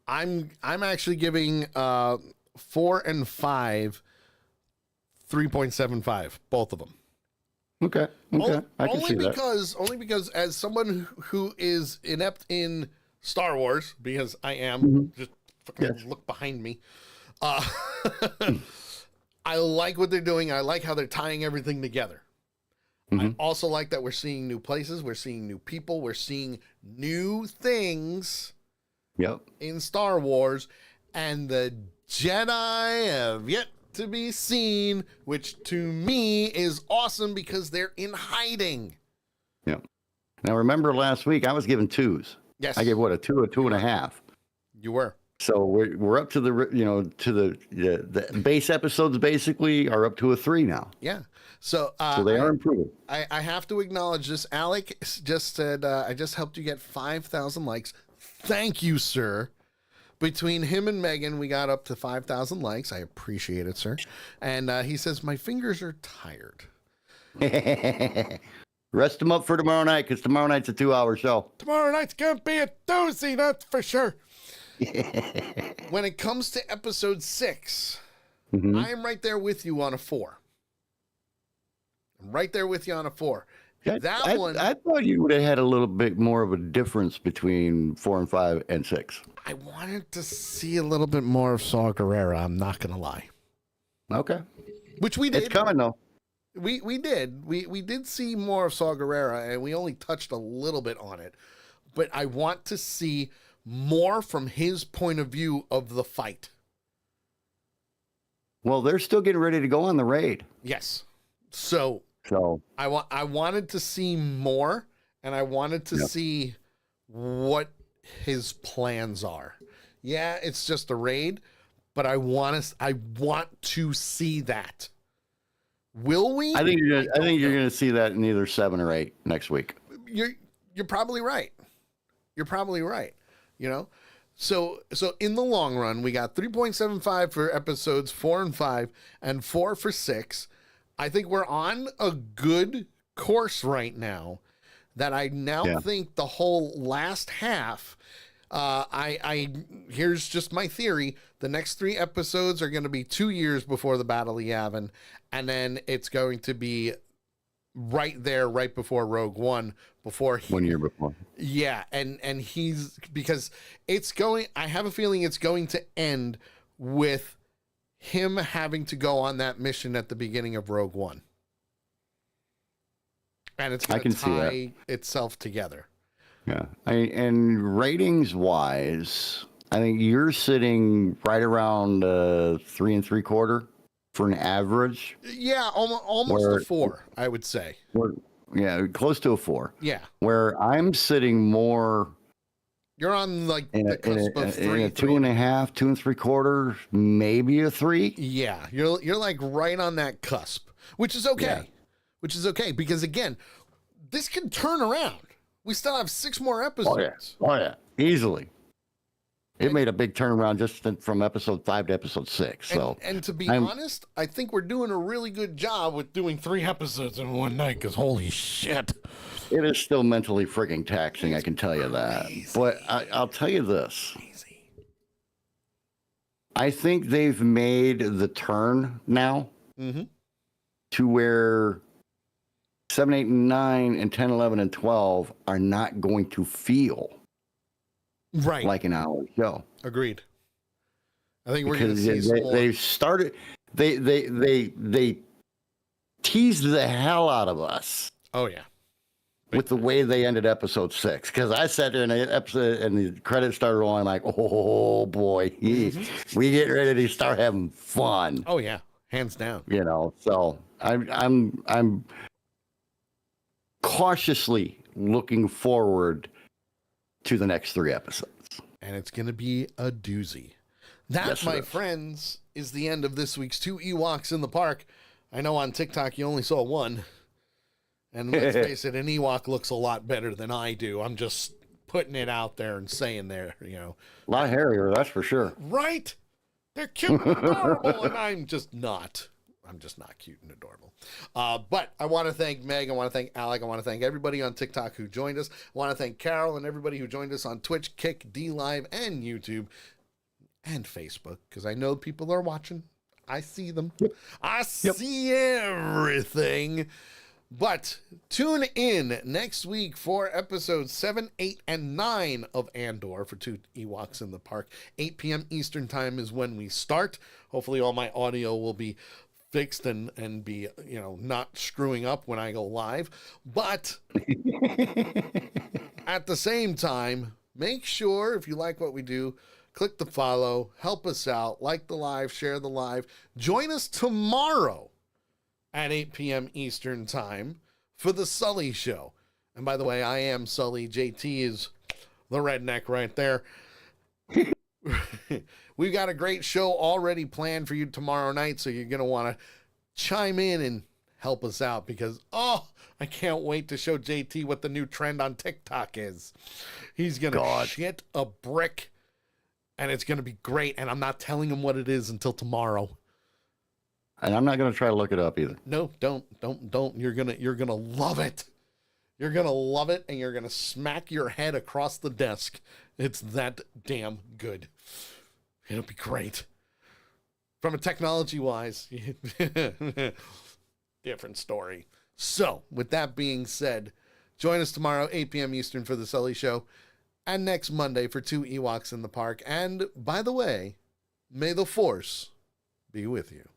I'm actually giving 4 and 5 3.75, both of them. Okay. I can see that. Only because as someone who is inept in Star Wars, because I am, just fucking look behind me. I like what they're doing. I like how they're tying everything together. I also like that we're seeing new places. We're seeing new people. We're seeing new things in Star Wars. And the Jedi have yet to be seen, which to me is awesome because they're in hiding. Yeah. Now, remember last week I was giving 2s. Yes. I gave a 2, a 2.5. You were. So we're up to the base episodes basically are up to a 3 now. Yeah. So they are improving. I have to acknowledge this. Alec just said, I just helped you get 5,000 likes. Thank you, sir. between him and Megan, we got up to 5,000 likes. I appreciate it, sir. And he says, my fingers are tired. Rest them up for tomorrow night, because tomorrow night's a 2-hour show. Tomorrow night's going to be a doozy, that's for sure. When it comes to episode 6, I am right there with you on a 4. I'm right there with you on a 4. I thought you would have had a little bit more of a difference between 4 and 5 and 6. I wanted to see a little bit more of Saw Gerrera, I'm not going to lie. Okay. Which we did. It's coming, though. We did. We did see more of Saw Gerrera, and we only touched a little bit on it. But I want to see more from his point of view of the fight. Well, they're still getting ready to go on the raid. Yes. So I wanted to see more, and I wanted to see what his plans are. Yeah, it's just a raid, but I want to see that. Will we? I think you're gonna see that in either 7 or 8 next week. You're probably right. You're probably right. You know, so in the long run, we got 3.75 for episodes 4 and 5, and 4 for 6. I think we're on a good course right now. That I now think the whole last half. Here's just my theory. The next 3 episodes are going to be 2 years before the Battle of Yavin, and then it's going to be right before Rogue One, 1 year before. Yeah, and he's, because it's going, I have a feeling it's going to end with him having to go on that mission at the beginning of Rogue One. And it's going to tie itself together. Yeah. And ratings wise, I think you're sitting right around 3 3/4 for an average. Yeah, almost a 4, I would say. Close to a 4. Yeah. Where I'm sitting more. You're on like the cusp of 3. 2.5, 2 3/4, maybe a 3. Yeah, you're like right on that cusp, which is okay. Yeah. Which is okay, because again, this can turn around. We still have 6 more episodes. Oh yeah, easily. It made a big turnaround just from episode 5 to episode 6. So, and to be honest, I think we're doing a really good job with doing 3 episodes in one night. Because holy shit, it is still mentally frigging taxing. I can tell you that. But I'll tell you this. I think they've made the turn now to where 7, 8, and 9, and 10, 11, and 12 are not going to feel like an hour show. Agreed. I think we're going to see they've started. They teased the hell out of us. Oh yeah, with the way they ended episode 6. Because I sat there in the episode and the credits started rolling, like, oh boy, we get ready to start having fun. Oh yeah, hands down. You know, so I'm cautiously looking forward to the next 3 episodes. And it's going to be a doozy. That, my friends, is the end of this week's 2 Ewoks in the Park. I know on TikTok you only saw 1. And let's face it, an Ewok looks a lot better than I do. I'm just putting it out there and saying there, you know. A lot hairier, that's for sure. Right? They're cute and adorable, and I'm just not cute and adorable. But I want to thank Meg. I want to thank Alec. I want to thank everybody on TikTok who joined us. I want to thank Carol and everybody who joined us on Twitch, Kick, D-Live, and YouTube, and Facebook, because I know people are watching. I see them. I see everything. But tune in next week for episodes 7, 8, and 9 of Andor for 2 Ewoks in the Park. 8 p.m. Eastern time is when we start. Hopefully all my audio will be fixed and be, you know, not screwing up when I go live. But at the same time, make sure if you like what we do, click the follow, help us out, like the live, share the live. Join us tomorrow at 8 p.m. Eastern time for the Sully Show. And by the way, I am Sully. JT is the redneck right there. We've got a great show already planned for you tomorrow night, so you're going to want to chime in and help us out because, I can't wait to show JT what the new trend on TikTok is. He's going to shit a brick And it's going to be great. And I'm not telling him what it is until tomorrow. And I'm not going to try to look it up either. No, don't. You're going to love it. You're going to love it. And you're going to smack your head across the desk. It's that damn good. It'll be great. From a technology wise, different story. So with that being said, join us tomorrow, 8 p.m. Eastern for the Sully Show. And next Monday for 2 Ewoks in the Park. And by the way, may the Force be with you.